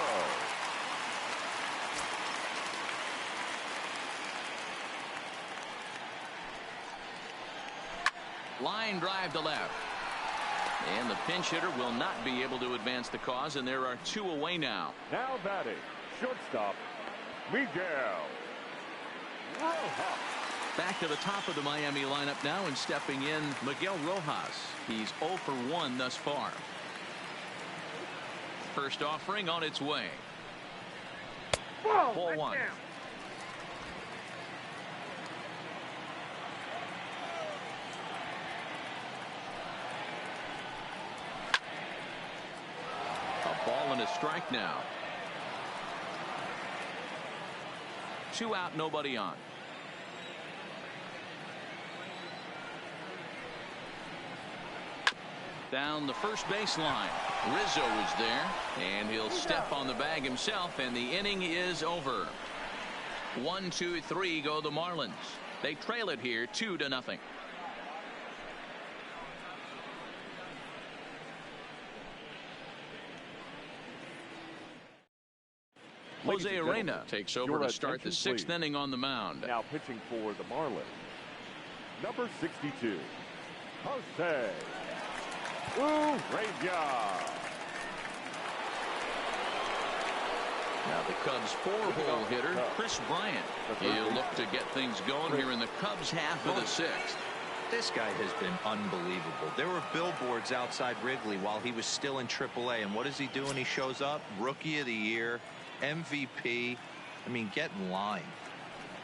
Line drive to left. And the pinch hitter will not be able to advance the cause, and there are 2 away now. Now batting, shortstop, Miguel Rojas. Back to the top of the Miami lineup now, and stepping in, Miguel Rojas. He's 0 for 1 thus far. First offering on its way. Ball 1. A ball and a strike now. 2 out, nobody on. Down the first baseline. Rizzo is there, and he'll step on the bag himself, and the inning is over. 1, 2, 3 go the Marlins. They trail it here 2-0. Jose Arena takes over to start the 6th inning on the mound. Now pitching for the Marlins, number 62, Jose Urrea. Now the Cubs' 4-hole hitter, Chris Bryant. He'll look to get things going here in the Cubs' half of the 6th. This guy has been unbelievable. There were billboards outside Wrigley while he was still in AAA, and what is he doing? He shows up, Rookie of the Year, MVP. I mean, get in line.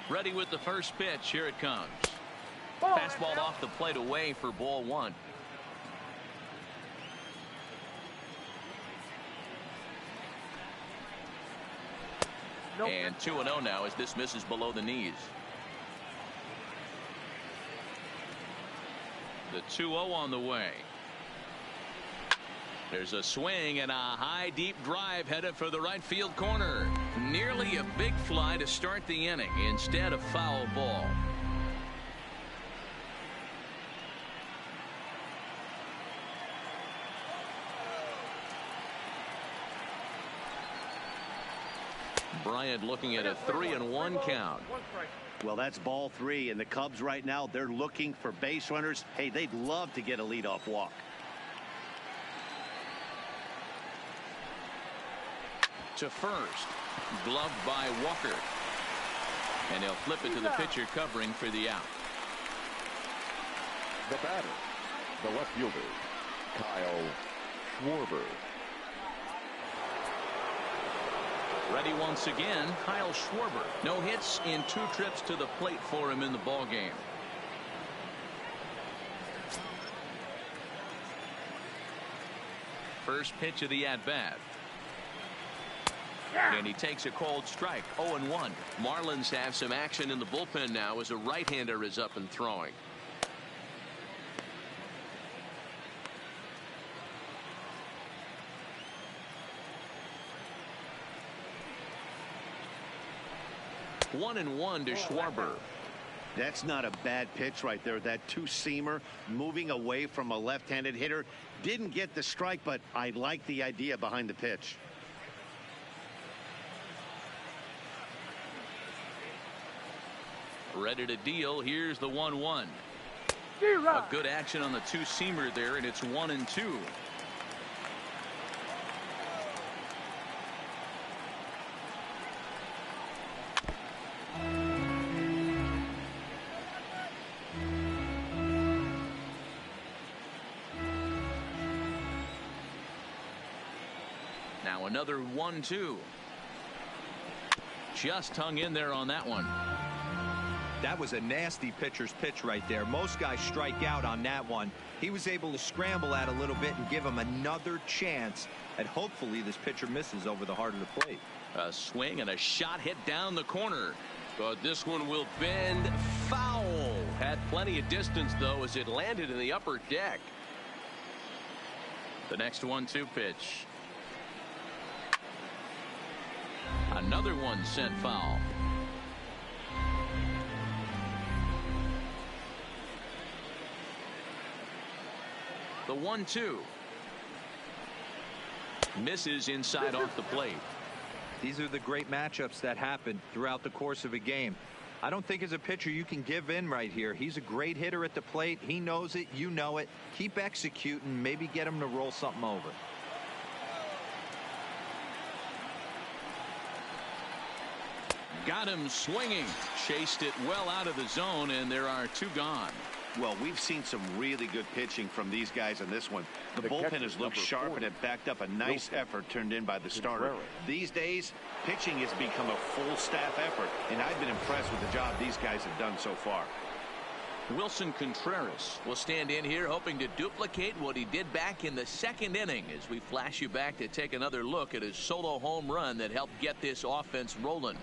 Ready with the first pitch. Here it comes. Fastball off the plate away for ball 1. And 2-0 now as this misses below the knees. The 2-0 on the way. There's a swing and a high deep drive headed for the right field corner. Nearly a big fly to start the inning. Instead, a foul ball. Bryant looking at a 3-1 count. Well, that's ball 3, and the Cubs right now, they're looking for base runners. Hey, they'd love to get a leadoff walk. To first, gloved by Walker, and he'll flip it to the pitcher covering for the out. The batter, the left fielder, Kyle Schwarber. Ready once again, Kyle Schwarber. No hits in 2 trips to the plate for him in the ball game. First pitch of the at-bat. And he takes a cold strike. 0-1. Marlins have some action in the bullpen now as a right-hander is up and throwing. One and one to Schwarber. That's not a bad pitch right there. That 2-seamer moving away from a left-handed hitter. Didn't get the strike, but I like the idea behind the pitch. Ready to deal. Here's the 1-1. A good action on the 2-seamer there, and it's 1-2. Now another 1-2. Just hung in there on that one. That was a nasty pitcher's pitch right there. Most guys strike out on that one. He was able to scramble at a little bit and give him another chance. And hopefully this pitcher misses over the heart of the plate. A swing and a shot hit down the corner. But this one will bend foul. Had plenty of distance, though, as it landed in the upper deck. The next 1-2 pitch. Another one sent foul. The 1-2. Misses inside off the plate. These are the great matchups that happen throughout the course of a game. I don't think as a pitcher you can give in right here. He's a great hitter at the plate. He knows it. You know it. Keep executing. Maybe get him to roll something over. Got him swinging. Chased it well out of the zone, and there are 2 gone. Well, we've seen some really good pitching from these guys in this one. The bullpen has looked sharp and it backed up a nice effort turned in by the starter. These days, pitching has become a full staff effort, and I've been impressed with the job these guys have done so far. Wilson Contreras will stand in here hoping to duplicate what he did back in the 2nd inning as we flash you back to take another look at his solo home run that helped get this offense rolling.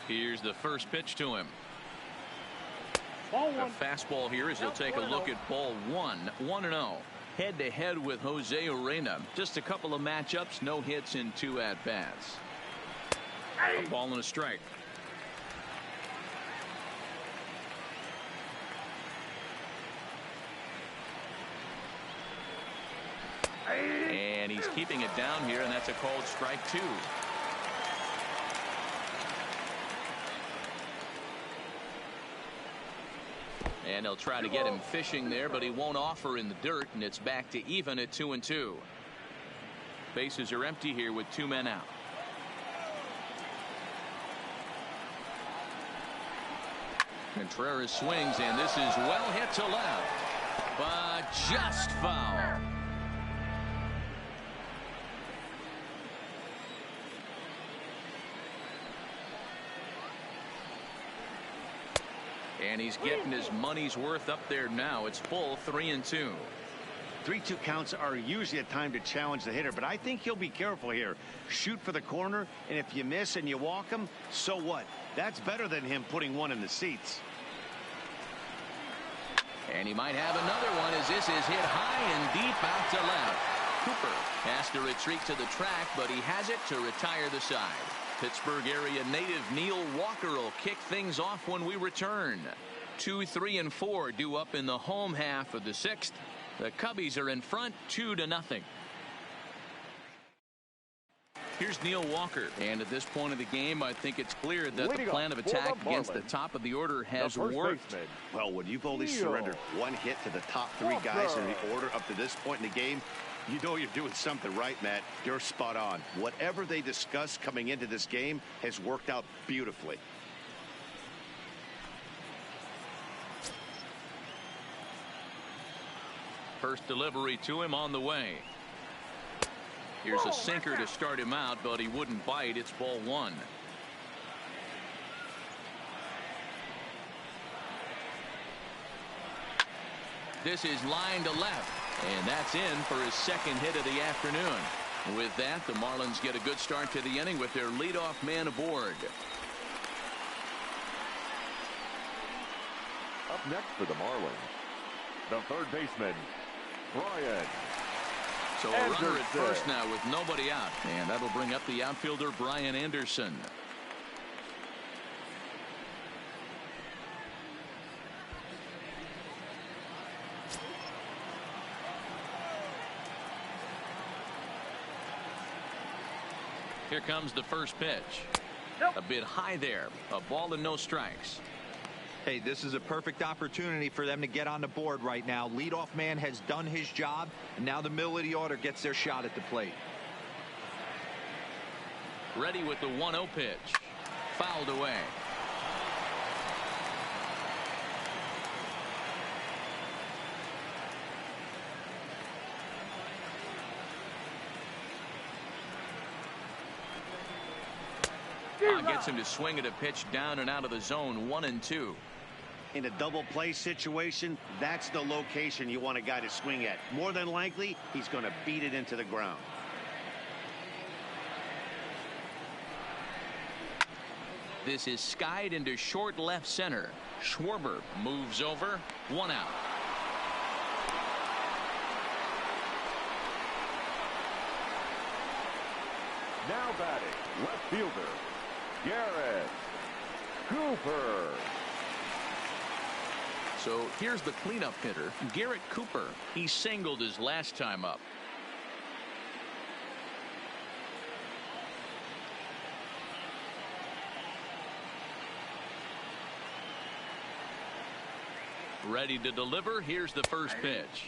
Here's the first pitch to him. A fastball here as he'll take a look at ball 1. 1-0. Head-to-head with Jose Urena. Just a couple of matchups, no hits in 2 at-bats. A ball and a strike. And he's keeping it down here, and that's a called strike 2. And they'll try to get him fishing there, but he won't offer in the dirt, and it's back to even at 2-2. Bases are empty here with 2 men out. Contreras swings, and this is well hit to left, but just foul. And he's getting his money's worth up there now. It's full 3-2. 3-2 counts are usually a time to challenge the hitter, but I think he'll be careful here. Shoot for the corner, and if you miss and you walk him, so what? That's better than him putting one in the seats. And he might have another one as this is hit high and deep out to left. Cooper has to retreat to the track, but he has it to retire the side. Pittsburgh area native Neil Walker will kick things off when we return. 2, 3, and 4 due up in the home half of the 6th. The Cubbies are in front 2-0. Here's Neil Walker, and at this point of the game I think it's clear that the plan of attack against the top of the order has worked. Well, when you've only surrendered 1 hit to the top 3 guys in the order up to this point in the game, you know you're doing something right, Matt. You're spot on. Whatever they discussed coming into this game has worked out beautifully. First delivery to him on the way. Here's a sinker to start him out, but he wouldn't bite. It's ball 1. This is line to left, and that's in for his 2nd hit of the afternoon. With that, the Marlins get a good start to the inning with their leadoff man aboard. Up next for the Marlins, the 3rd baseman, Brian. So a runner at first now with nobody out, and that'll bring up the outfielder Brian Anderson. Here comes the first pitch. A bit high there. A ball and no strikes. Hey, this is a perfect opportunity for them to get on the board right now. Leadoff man has done his job, and now the middle of the order gets their shot at the plate. Ready with the 1-0 pitch. Fouled away. Gets him to swing at a pitch down and out of the zone, 1-2. In a double play situation, that's the location you want a guy to swing at. More than likely, he's going to beat it into the ground. This is skied into short left center. Schwarber moves over, 1 out. Now batting, left fielder, Garrett Cooper. So here's the cleanup hitter, Garrett Cooper. He singled his last time up. Ready to deliver. Here's the first pitch.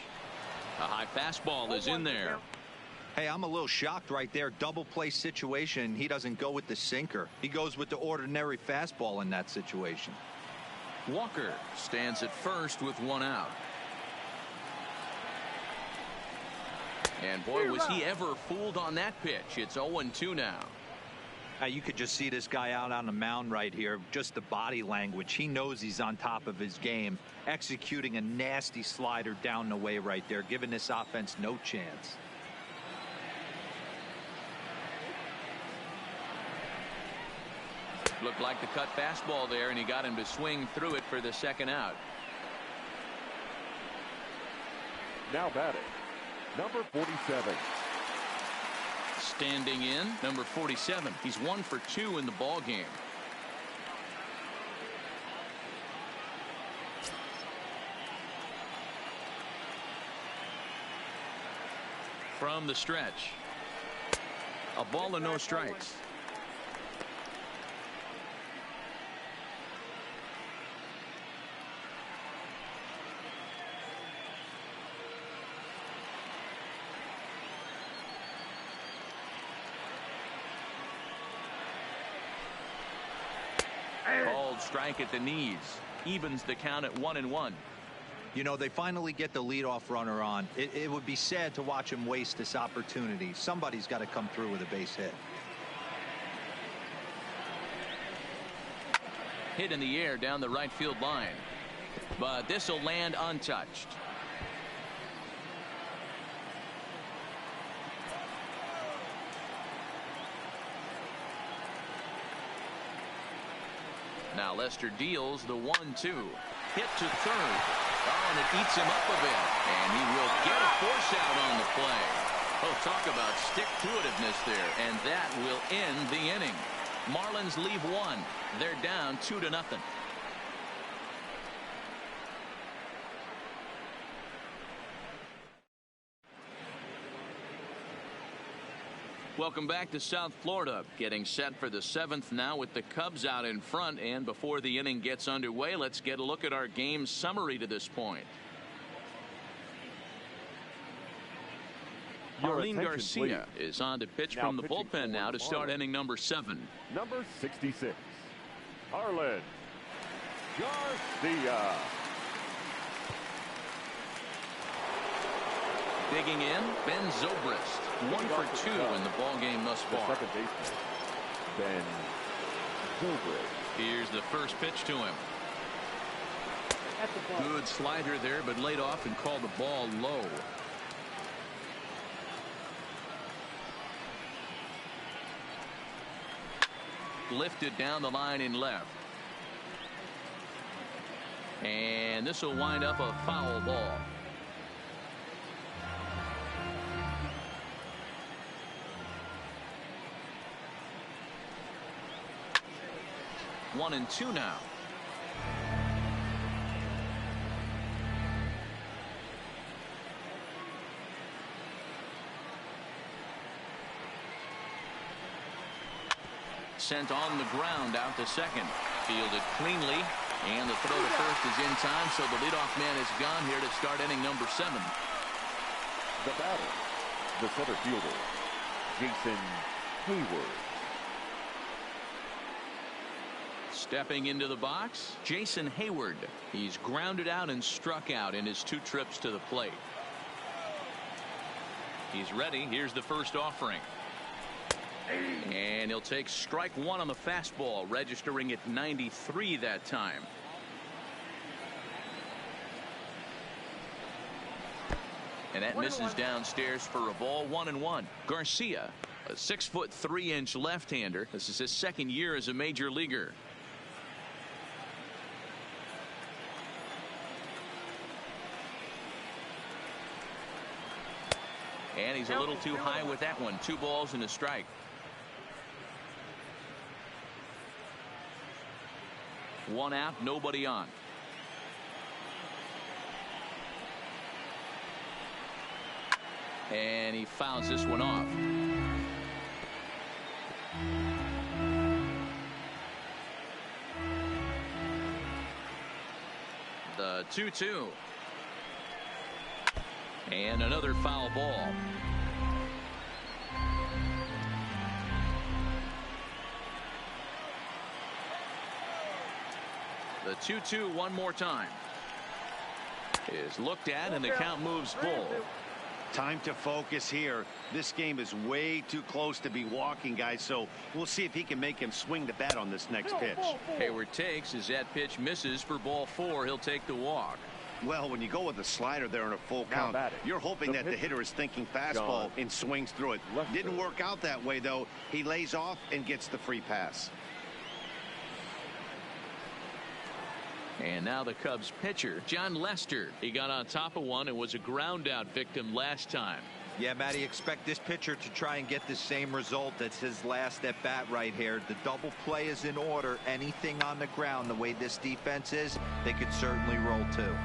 A high fastball is in there. Hey, I'm a little shocked right there. Double play situation. He doesn't go with the sinker. He goes with the ordinary fastball in that situation. Walker stands at first with 1 out. And boy, was he ever fooled on that pitch. It's 0-2 now. You could just see this guy out on the mound right here. Just the body language. He knows he's on top of his game. Executing a nasty slider down the way right there, giving this offense no chance. Looked like the cut fastball there, and he got him to swing through it for the second out. Now batting, number 47. Standing in, number 47. He's 1 for 2 in the ball game. From the stretch, a ball and no strikes. Called strike at the knees. Evens the count at 1-1. You know, they finally get the leadoff runner on. It would be sad to watch him waste this opportunity. Somebody's got to come through with a base hit. Hit in the air down the right field line. But this will land untouched. Now Lester deals the 1-2. Hit to third. Oh, and it eats him up a bit. And he will get a force out on the play. Oh, talk about stick-to-itiveness there. And that will end the inning. Marlins leave 1. They're down 2-0. Welcome back to South Florida. Getting set for the 7th now with the Cubs out in front. And before the inning gets underway, let's get a look at our game summary to this point. Marlene Garcia is on to pitch from the bullpen now to start inning number 7. Number 66, Marlene Garcia. Digging in, Ben Zobrist. 1 for 2 in the ball game thus far. Second baseman, Ben Zobrist. Here's the first pitch to him. Good slider there, but laid off and called the ball low. Lifted down the line in left. And this will wind up a foul ball. One and 2 now. Sent on the ground out to second. Fielded cleanly. And the throw to first is in time, so the leadoff man is gone here to start inning number 7. The batter, the center fielder, Jason Hayward. Stepping into the box, Jason Hayward. He's grounded out and struck out in his 2 trips to the plate. And he'll take strike one on the fastball, registering at 93 that time. And that misses downstairs for a ball, 1-1. Garcia, a 6'3" left-hander. This is his second year as a major leaguer. And he's a little too high with that one. 2 balls and a strike. One out, nobody on. And he fouls this one off. The 2-2. And another foul ball. The 2-2 one more time. Is looked at and the count moves full. Time to focus here. This game is way too close to be walking, guys, so we'll see if he can make him swing the bat on this next pitch. Hayward takes as that pitch misses for ball 4. He'll take the walk. Well, when you go with a slider there in a full count, you're hoping that the hitter is thinking fastball and swings through it. Didn't work out that way, though. He lays off and gets the free pass. And now the Cubs pitcher, John Lester. He got on top of one and was a ground out victim last time. Yeah, Matty, expect this pitcher to try and get the same result. That's his last at bat right here. The double play is in order. Anything on the ground, the way this defense is, they could certainly roll too.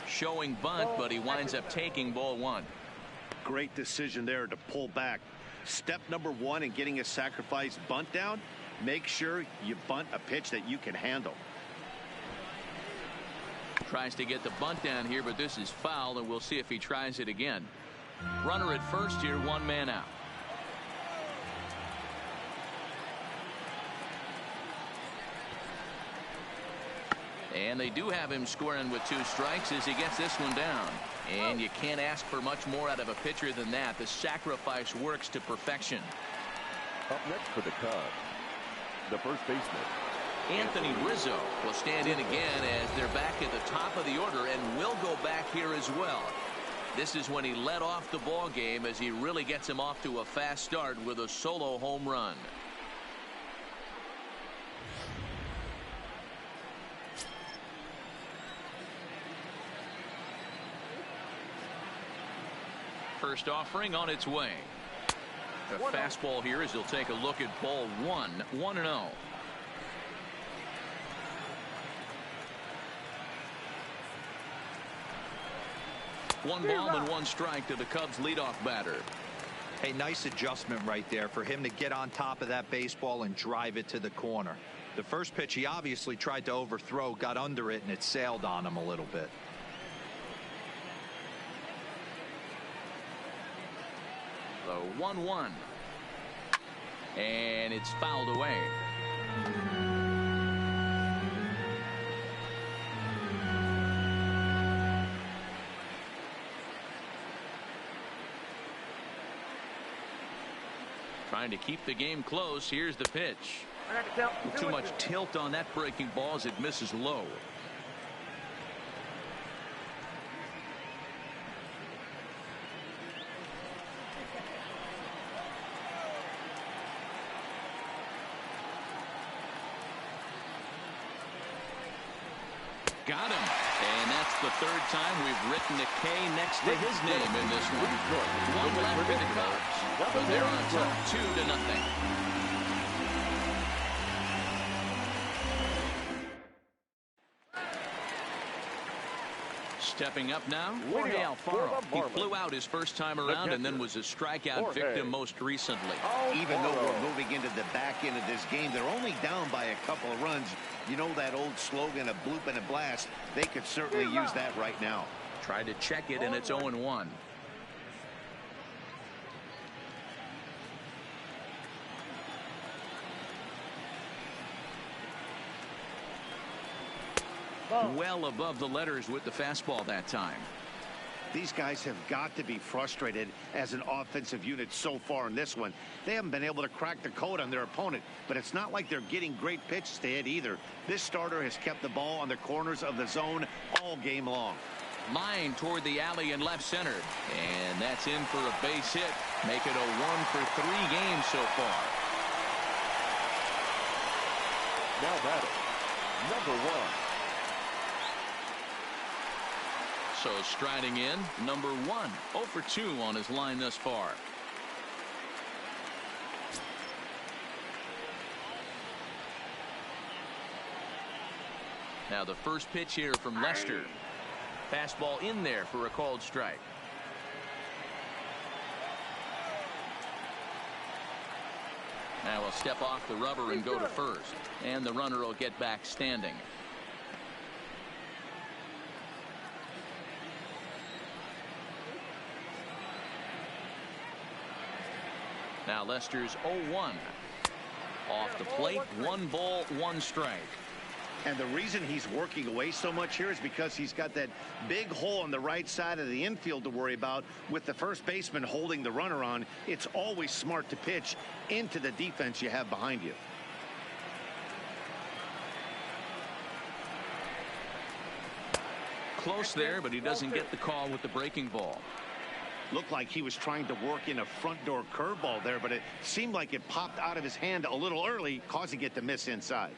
Showing bunt, but he winds up taking ball 1. Great decision there to pull back. Step number 1 in getting a sacrifice bunt down, make sure you bunt a pitch that you can handle. Tries to get the bunt down here, but this is foul, and we'll see if he tries it again. Runner at first here, 1 man out. And they do have him scoring with 2 strikes as he gets this one down. And you can't ask for much more out of a pitcher than that. The sacrifice works to perfection. Up next for the Cubs, the first baseman, Anthony Rizzo will stand in again as they're back at the top of the order and will go back here as well. This is when he led off the ball game as he really gets him off to a fast start with a solo home run. First offering on its way. A fastball here as he'll take a look at ball 1, 1-0. One ball and 1 strike to the Cubs leadoff batter. A nice adjustment right there for him to get on top of that baseball and drive it to the corner. The first pitch he obviously tried to overthrow, got under it, and it sailed on him a little bit. The 1-1. And it's fouled away. Trying to keep the game close. Here's the pitch. Too much tilt on that breaking ball as it misses low. Got him. And that's the 3rd time we've written a K next to his name in this one. 1 left for the Cubs. But they're on top 2-0. Stepping up now, Jorge Alfaro. He flew out his first time around and then was a strikeout victim most recently. Even though we're moving into the back end of this game, they're only down by a couple of runs. You know that old slogan, a bloop and a blast. They could certainly use that right now. Tried to check it, and it's 0-1. Well above the letters with the fastball that time. These guys have got to be frustrated as an offensive unit so far in this one. They haven't been able to crack the code on their opponent, but it's not like they're getting great pitches to hit either. This starter has kept the ball on the corners of the zone all game long. Line toward the alley in left center, and that's in for a base hit. Make it a 1-for-3 game so far. Now batting, number 1. So striding in, number 1, 0 for 2 on his line thus far. Now the first pitch here from Lester. Fastball in there for a called strike. Now he'll step off the rubber and go to first, and the runner will get back standing. Now Lester's 0-1. Off the plate, 1 ball, 1 strike. And the reason he's working away so much here is because he's got that big hole on the right side of the infield to worry about. With the first baseman holding the runner on, it's always smart to pitch into the defense you have behind you. Close there, but he doesn't get the call with the breaking ball. Looked like he was trying to work in a front door curveball there, but it seemed like it popped out of his hand a little early, causing it to miss inside.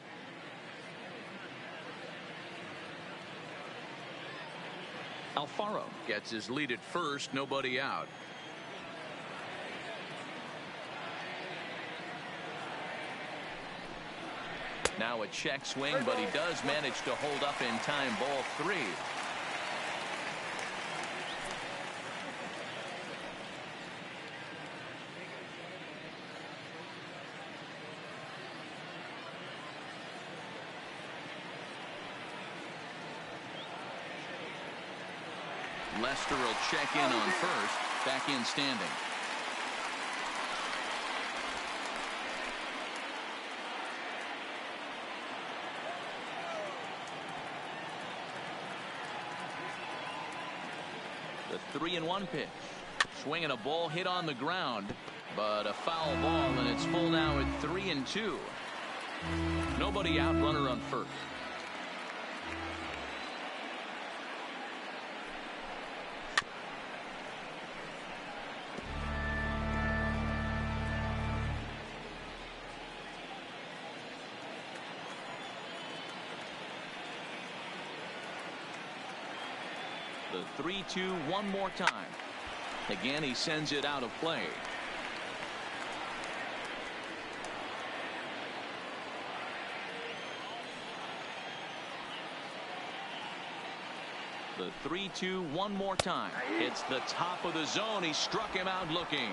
Alfaro gets his lead at first, nobody out. Now a check swing, but he does manage to hold up in time. Ball 3. Lester will check in on first. Back in standing. The 3-1 pitch. Swinging a ball hit on the ground, but a foul ball, and it's full now at 3-2. Nobody out, runner on first. The 3-2 one more time. Again, he sends it out of play. The 3-2 one more time. It's the top of the zone. He struck him out looking.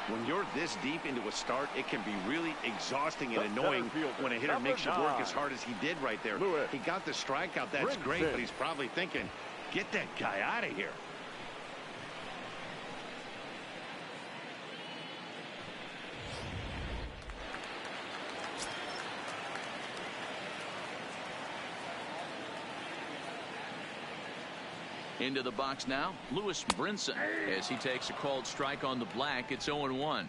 When you're this deep into a start, it can be really exhausting and annoying when a hitter makes you work as hard as he did right there. He got the strikeout. That's great, but he's probably thinking, get that guy out of here. Into the box now, Lewis Brinson, as he takes a called strike on the black. It's 0-1.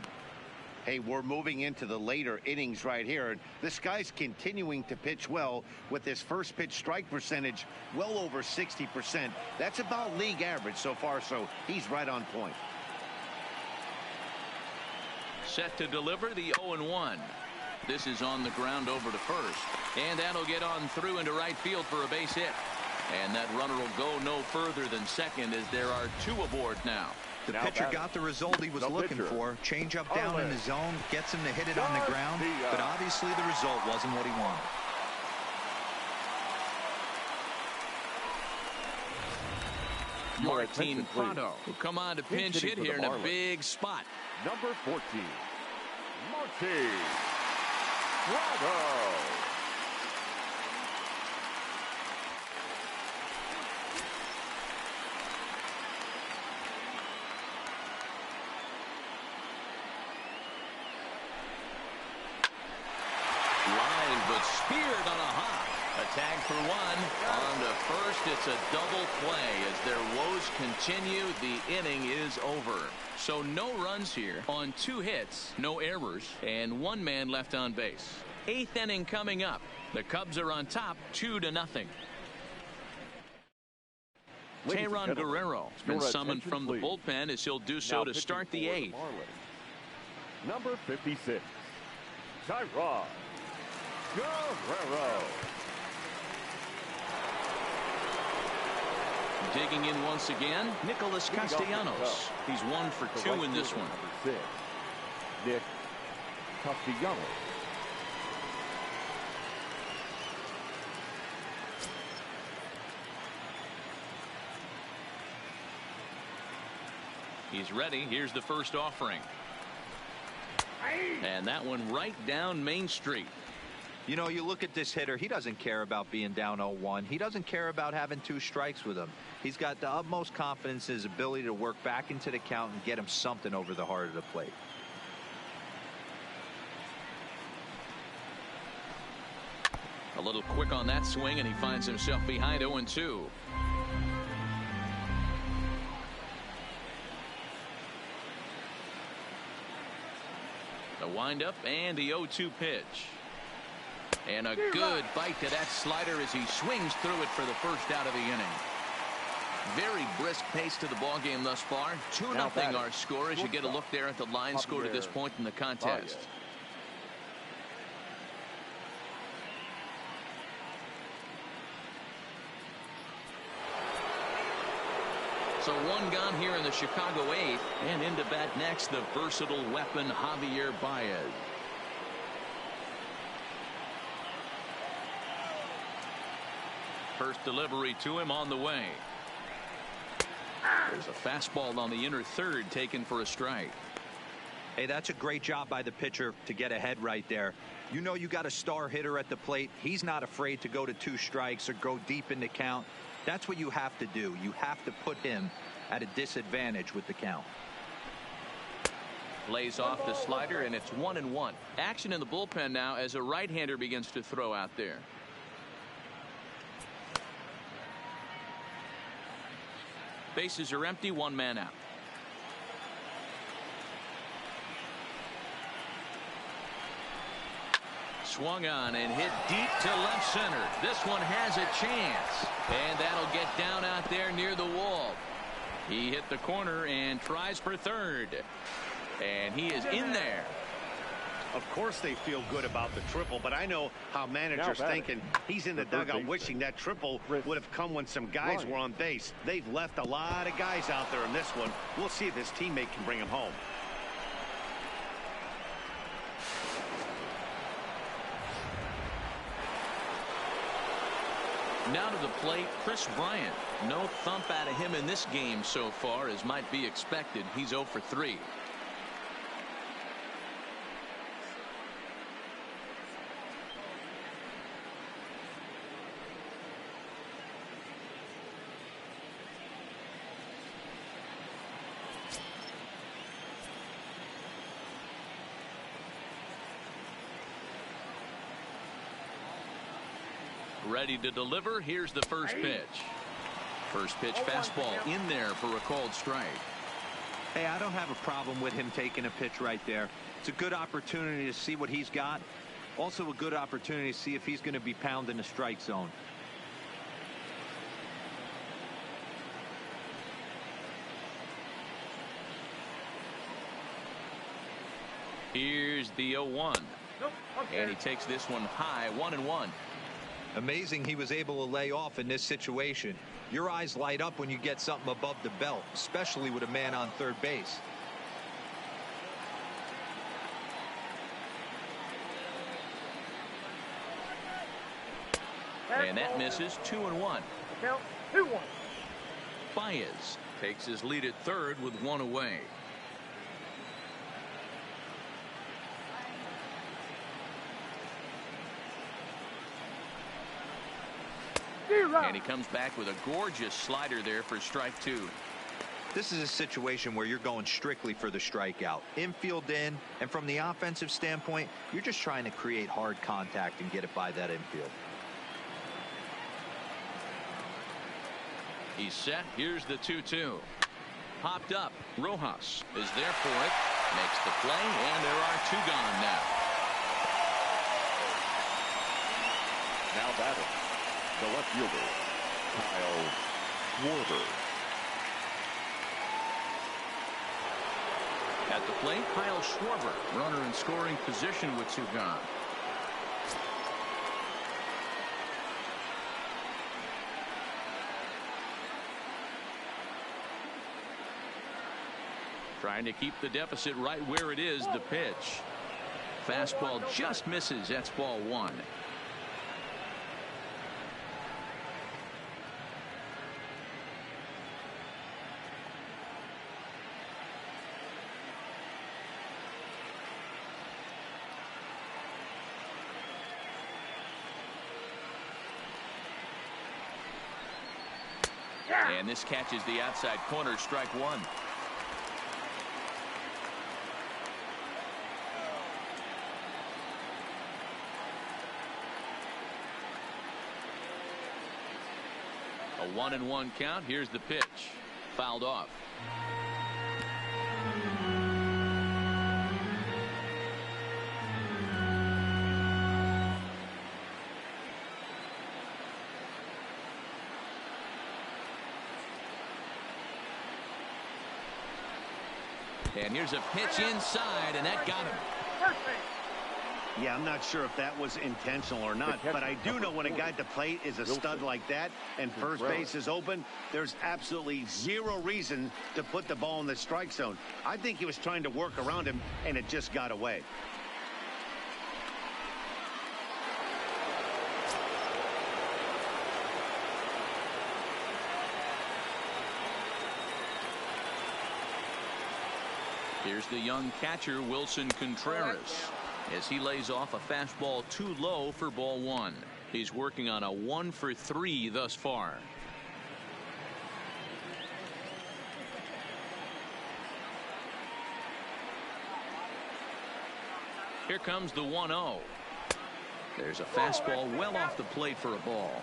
Hey, we're moving into the later innings right here. This guy's continuing to pitch well with his first pitch strike percentage well over 60%. That's about league average so far, so he's right on point. Set to deliver the 0-1. This is on the ground over to first, and that'll get on through into right field for a base hit. And that runner will go no further than second, as there are 2 aboard now. The pitcher got the result he was looking for. Change up down in the zone, gets him to hit it on the ground, but obviously the result wasn't what he wanted. Martin Prado will come on to pinch hit here in a big spot. Number 14, Martin Prado. But speared on a hop. A tag for one. On to first, it's a double play. As their woes continue, the inning is over. So no runs here on 2 hits, no errors, and 1 man left on base. 8th inning coming up. The Cubs are on top 2-0. Teheran Guerrero has been summoned from the bullpen as he'll do so to start the 8th. Number 56, Teheran Guerrero. Digging in once again, Nicholas Castellanos. He's 1 for 2 in this one. Nick Castellanos. He's ready. Here's the first offering. And that one right down Main Street. You know, you look at this hitter, he doesn't care about being down 0-1. He doesn't care about having 2 strikes with him. He's got the utmost confidence in his ability to work back into the count and get him something over the heart of the plate. A little quick on that swing, and he finds himself behind 0-2. The windup and the 0-2 pitch. And a good bite to that slider as he swings through it for the first out of the inning. Very brisk pace to the ball game thus far. 2-0 our score as you get a look there at the line score to this point in the contest. So 1 gone here in the Chicago 8th, and into bat next the versatile weapon Javier Baez. First delivery to him on the way. There's a fastball on the inner third taken for a strike. Hey, that's a great job by the pitcher to get ahead right there. You know you got a star hitter at the plate. He's not afraid to go to 2 strikes or go deep in the count. That's what you have to do. You have to put him at a disadvantage with the count. Lays off the slider, and it's 1-1. Action in the bullpen now as a right-hander begins to throw out there. Bases are empty, 1 man out. Swung on and hit deep to left center. This one has a chance, and that'll get down out there near the wall. He hit the corner and tries for third, and he is in there. Of course they feel good about the triple, but I know how managers thinking. He's in the dugout wishing that triple would have come when some guys were on base. They've left a lot of guys out there in this one. We'll see if his teammate can bring him home. Now to the plate, Chris Bryant. No thump out of him in this game so far, as might be expected. He's 0 for 3. Ready to deliver. Here's the first pitch. First pitch fastball in there for a called strike. Hey, I don't have a problem with him taking a pitch right there. It's a good opportunity to see what he's got. Also a good opportunity to see if he's going to be pounding the strike zone. Here's the 0-1. And he takes this one high, 1-1. Amazing he was able to lay off in this situation. Your eyes light up when you get something above the belt, especially with a man on third base. And that misses. 2-1. Count 2-1. Baez takes his lead at third with 1 away. And he comes back with a gorgeous slider there for strike 2. This is a situation where you're going strictly for the strikeout. Infield in, and from the offensive standpoint, you're just trying to create hard contact and get it by that infield. He's set. Here's the 2-2. Popped up. Rojas is there for it. Makes the play, and there are 2 gone now. Now batting, the left fielder, Kyle Schwarber. At the plate, Kyle Schwarber, runner in scoring position with 2 gone. Trying to keep the deficit right where it is. The pitch. Fastball just misses. That's ball 1. And this catches the outside corner. Strike 1. A 1-1 count. Here's the pitch. Fouled off. And here's a pitch inside, and that got him. Yeah, I'm not sure if that was intentional or not, but I do know when a guy at the plate is a stud like that and first base is open, there's absolutely 0 reason to put the ball in the strike zone. I think he was trying to work around him, and it just got away. Here's the young catcher, Wilson Contreras, as he lays off a fastball too low for ball 1. He's working on a 1 for 3 thus far. Here comes the 1-0. There's a fastball well off the plate for a ball.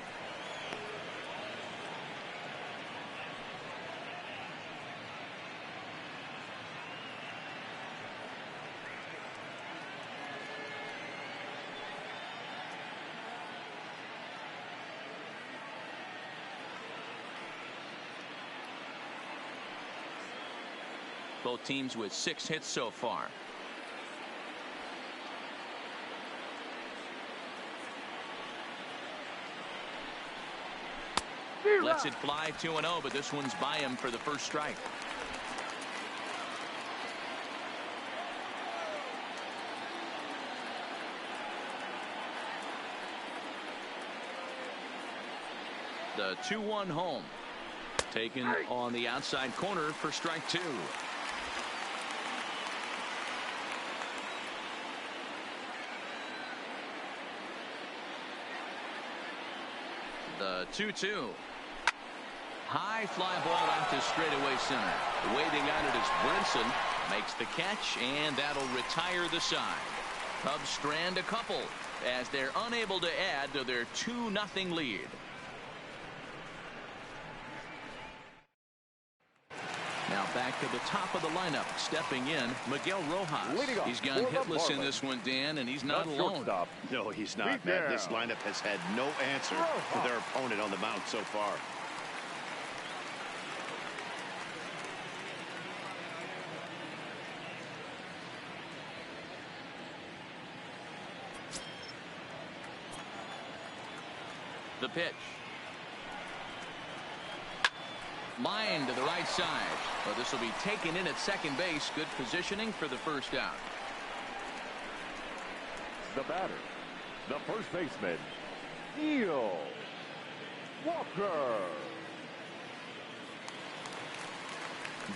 Both teams with 6 hits so far. Lets it fly 2-0, but this one's by him for the first strike. The 2-1 home. Taken on the outside corner for strike 2. The 2-2. High fly ball out to straightaway center. Waiting on it is Brinson. Makes the catch, and that'll retire the side. Cubs strand a couple as they're unable to add to their 2-0 lead. Now back to the top of the lineup. Stepping in, Miguel Rojas. He's gone hitless in this one, Dan, and he's not alone. No, he's not, man. This lineup has had no answer to their opponent on the mound so far. The pitch. Line to the right side. Well, this will be taken in at second base. Good positioning for the first out. The batter, the first baseman, Neil Walker.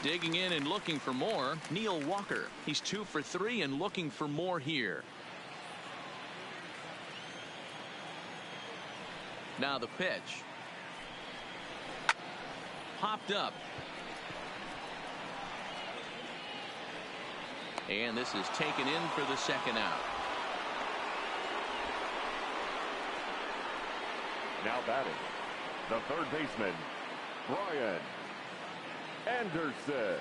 Digging in and looking for more, Neil Walker. He's 2 for 3 and looking for more here. Now the pitch. Popped up. And this is taken in for the second out. Now batting, the third baseman, Brian Anderson.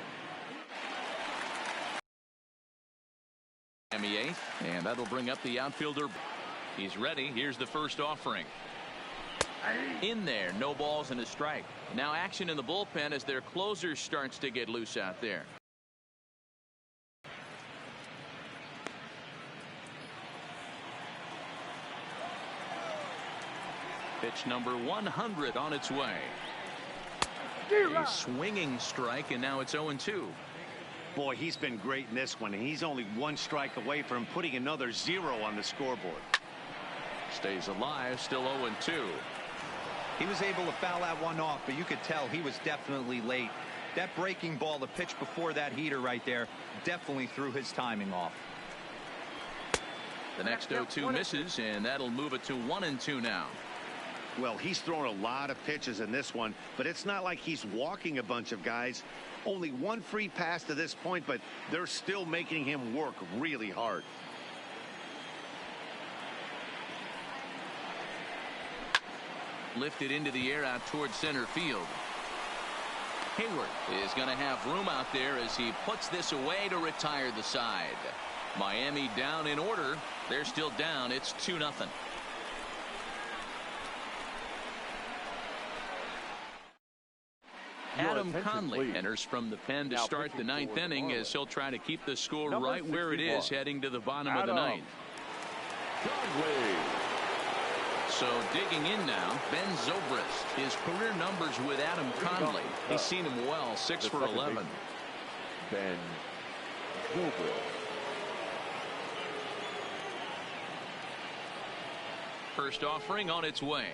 Miami eighth, and that'll bring up the outfielder. He's ready. Here's the first offering. In there, no balls and a strike. Now action in the bullpen as their closer starts to get loose out there. Pitch number 100 on its way. A swinging strike, and now it's 0-2. Boy, he's been great in this one, and he's only one strike away from putting another 0 on the scoreboard. Stays alive, still 0-2. He was able to foul that one off, but you could tell he was definitely late. That breaking ball, the pitch before that heater right there, definitely threw his timing off. The next 0-2 misses, and that'll move it to 1-2 now. Well, he's thrown a lot of pitches in this one, but it's not like he's walking a bunch of guys. Only one free pass to this point, but they're still making him work really hard. Lifted into the air out towards center field. Hayward is going to have room out there as he puts this away to retire the side. Miami down in order. They're still down. It's 2-0. Adam Conley enters from the pen to start the ninth inning as he'll try to keep the score right where it is heading to the bottom of the ninth. So digging in now, Ben Zobrist. His career numbers with Adam Conley. He's seen him well, 6 for 11. Ben Zobrist. First offering on its way.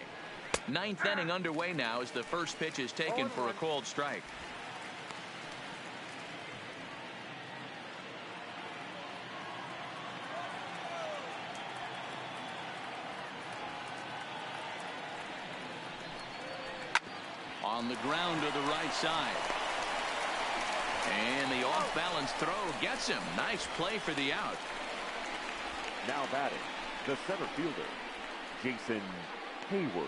Ninth inning underway now as the first pitch is taken for a called strike. On the ground to the right side. And the off-balance throw gets him. Nice play for the out. Now batting, the center fielder, Jason Hayward.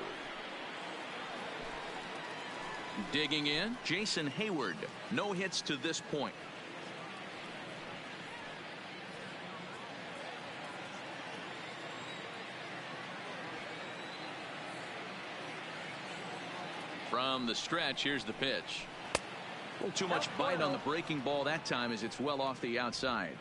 Digging in, Jason Hayward. No hits to this point. From the stretch, here's the pitch. A little too much bite on the breaking ball that time as it's well off the outside.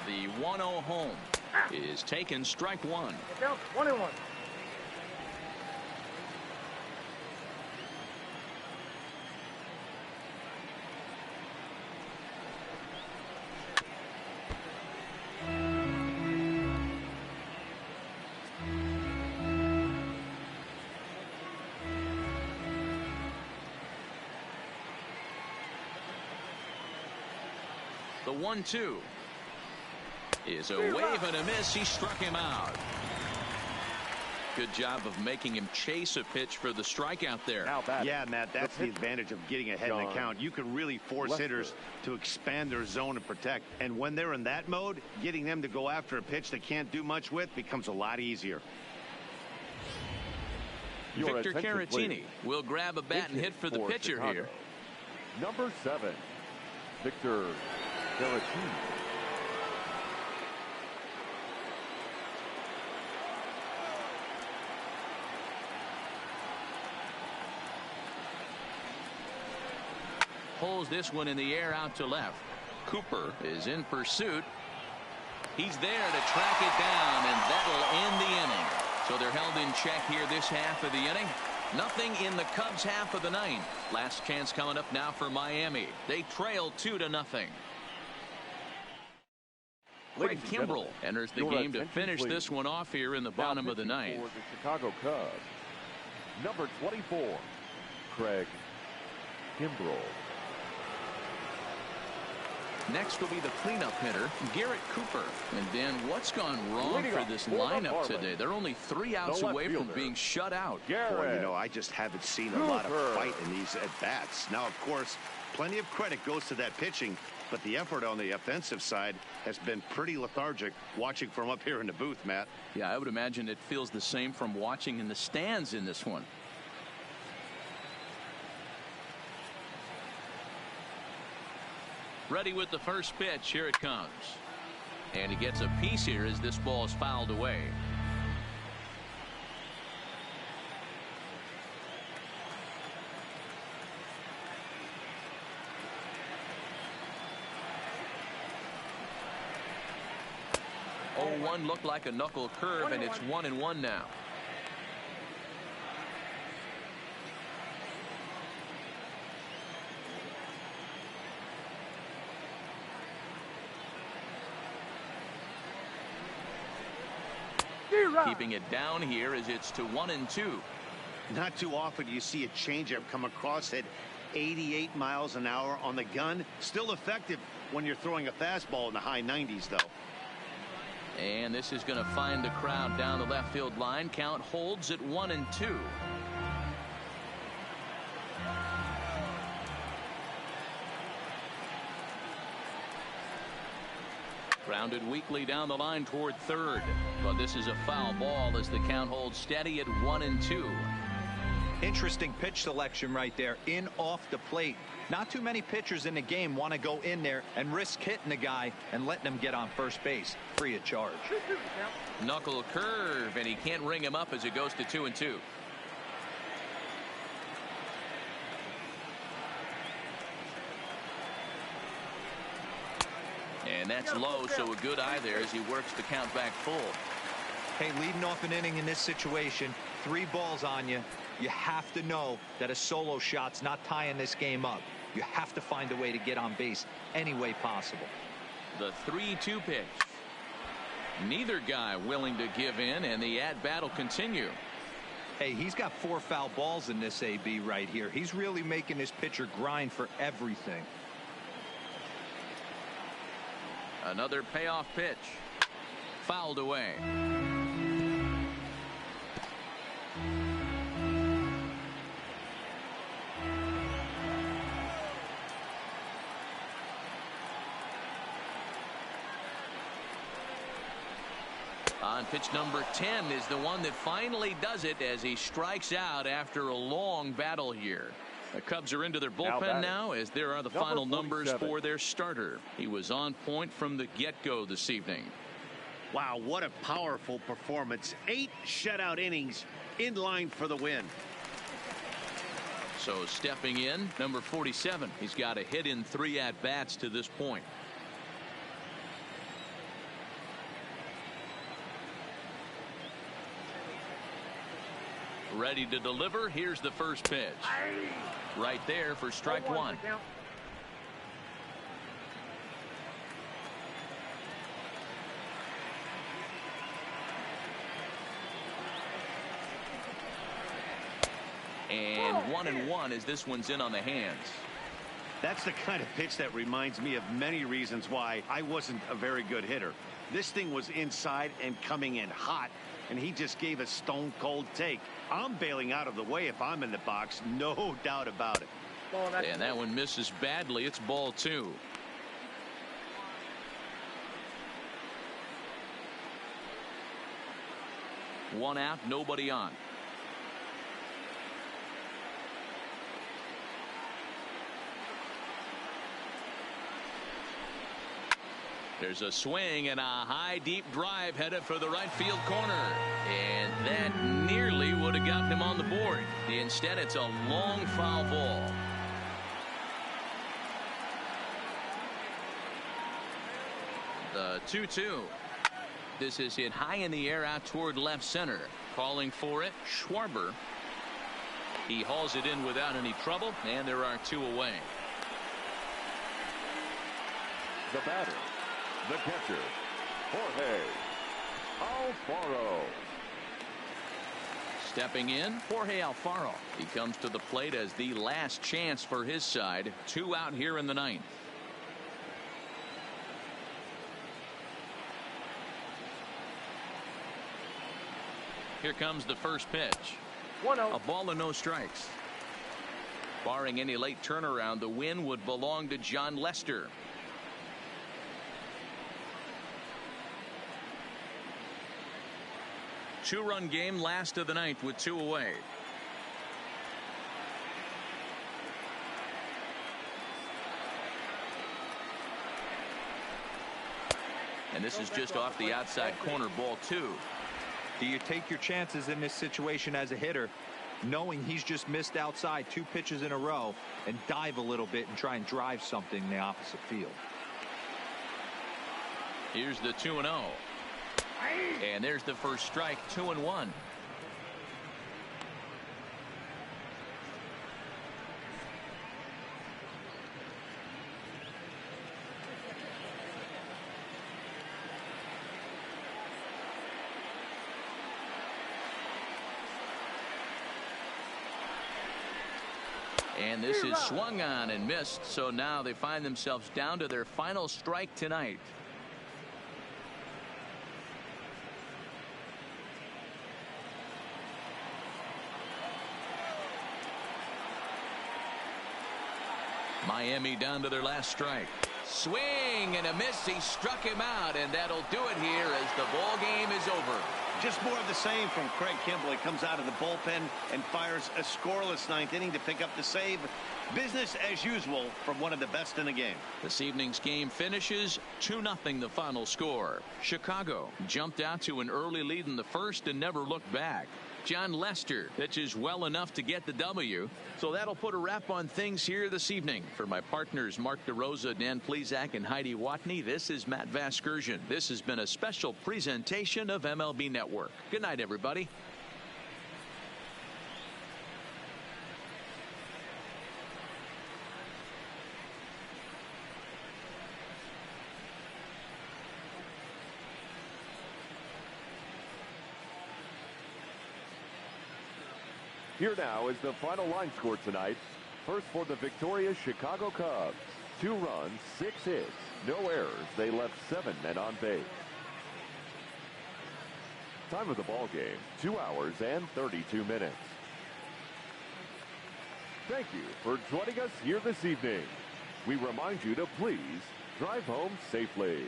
The 1-0 home is taken, strike one. 1-1. The 1-2 is a wave and a miss. He struck him out. Good job of making him chase a pitch for the strikeout there. Yeah, Matt, that's the advantage of getting ahead in the count. You can really force hitters to expand their zone and protect. And when they're in that mode, getting them to go after a pitch they can't do much with becomes a lot easier. Victor Caratini will grab a bat and hit for the pitcher here. Number 7, Victor Caratini. Pulls this one in the air out to left. Cooper is in pursuit. He's there to track it down, and that'll end the inning. So they're held in check here this half of the inning. Nothing in the Cubs half of the ninth. Last chance coming up now for Miami. They trail 2-0. Craig Kimbrell enters the game to finish this one off here in the bottom of the ninth. For the Chicago Cubs, number 24, Craig Kimbrell. Next will be the cleanup hitter, Garrett Cooper. And Dan, what's gone wrong for this lineup today? They're only 3 outs away from being shut out. Boy, you know, I just haven't seen a lot of fight in these at-bats. Now, of course, Plenty of credit goes to that pitching, but the effort on the offensive side has been pretty lethargic watching from up here in the booth, Matt. Yeah, I would imagine it feels the same from watching in the stands in this one. Ready with the first pitch. Here it comes. And he gets a piece here as this ball is fouled away. Oh, 1 looked like a knuckle curve, and it's 1-1 now. Keeping it down here as it's to 1-2. Not too often you see a changeup come across at 88 miles an hour on the gun. Still effective when you're throwing a fastball in the high 90s, though. And this is going to find the crowd down the left field line. Count holds at 1-2. Grounded weakly down the line toward third, but this is a foul ball as the count holds steady at 1-2. Interesting pitch selection right there. In off the plate. Not too many pitchers in the game want to go in there and risk hitting the guy and letting him get on first base free of charge. Knuckle curve, and he can't ring him up as it goes to 2-2. And that's low, so a good eye there as he works the count back full. Hey, leading off an inning in this situation, 3 balls on you. You have to know that a solo shot's not tying this game up. You have to find a way to get on base any way possible. The 3-2 pitch. Neither guy willing to give in, and the at-bat will continue. Hey, he's got 4 foul balls in this AB right here. He's really making this pitcher grind for everything. Another payoff pitch. Fouled away. On pitch number 10 is the one that finally does it as he strikes out after a long battle here. The Cubs are into their bullpen now as there are the final numbers for their starter. He was on point from the get-go this evening. Wow, what a powerful performance. 8 shutout innings in line for the win. So stepping in, number 47. He's got a hit in 3 at-bats to this point. Ready to deliver. Here's the first pitch. Right there for strike 1. And 1-1 as this one's in on the hands. That's the kind of pitch that reminds me of many reasons why I wasn't a very good hitter. This thing was inside and coming in hot, and he just gave a stone cold take. I'm bailing out of the way if I'm in the box, no doubt about it. And that one misses badly. It's ball 2. One out, nobody on. There's a swing and a high deep drive headed for the right field corner, and that nearly would have gotten him on the board. Instead, it's a long foul ball. The 2-2. This is hit high in the air out toward left center. Calling for it, Schwarber. He hauls it in without any trouble, and there are 2 away. The batter, the catcher, Jorge Alfaro. Stepping in, Jorge Alfaro. He comes to the plate as the last chance for his side. 2 out here in the 9th. Here comes the first pitch. 1-0. A ball and no strikes. Barring any late turnaround, the win would belong to John Lester. Two-run game, last of the ninth with 2 away. And this is just off the outside corner, ball 2. Do you take your chances in this situation as a hitter, knowing he's just missed outside 2 pitches in a row, and dive a little bit and try and drive something in the opposite field? Here's the 2-0. And there's the first strike, 2-1. And this is swung on and missed, so now they find themselves down to their final strike tonight. Miami down to their last strike. Swing and a miss. He struck him out, and that'll do it here as the ball game is over. Just more of the same from Craig Kimbrell. He comes out of the bullpen and fires a scoreless 9th inning to pick up the save. Business as usual from one of the best in the game. This evening's game finishes 2-0 the final score. Chicago jumped out to an early lead in the first and never looked back. John Lester pitches well enough to get the W. So that'll put a wrap on things here this evening. For my partners Mark DeRosa, Dan Plesac, and Heidi Watney, this is Matt Vasgersian. This has been a special presentation of MLB Network. Good night, everybody. Here now is the final line score tonight. First for the victorious Chicago Cubs. 2 runs, 6 hits, no errors. They left 7 men on base. Time of the ball game, 2 hours and 32 minutes. Thank you for joining us here this evening. We remind you to please drive home safely.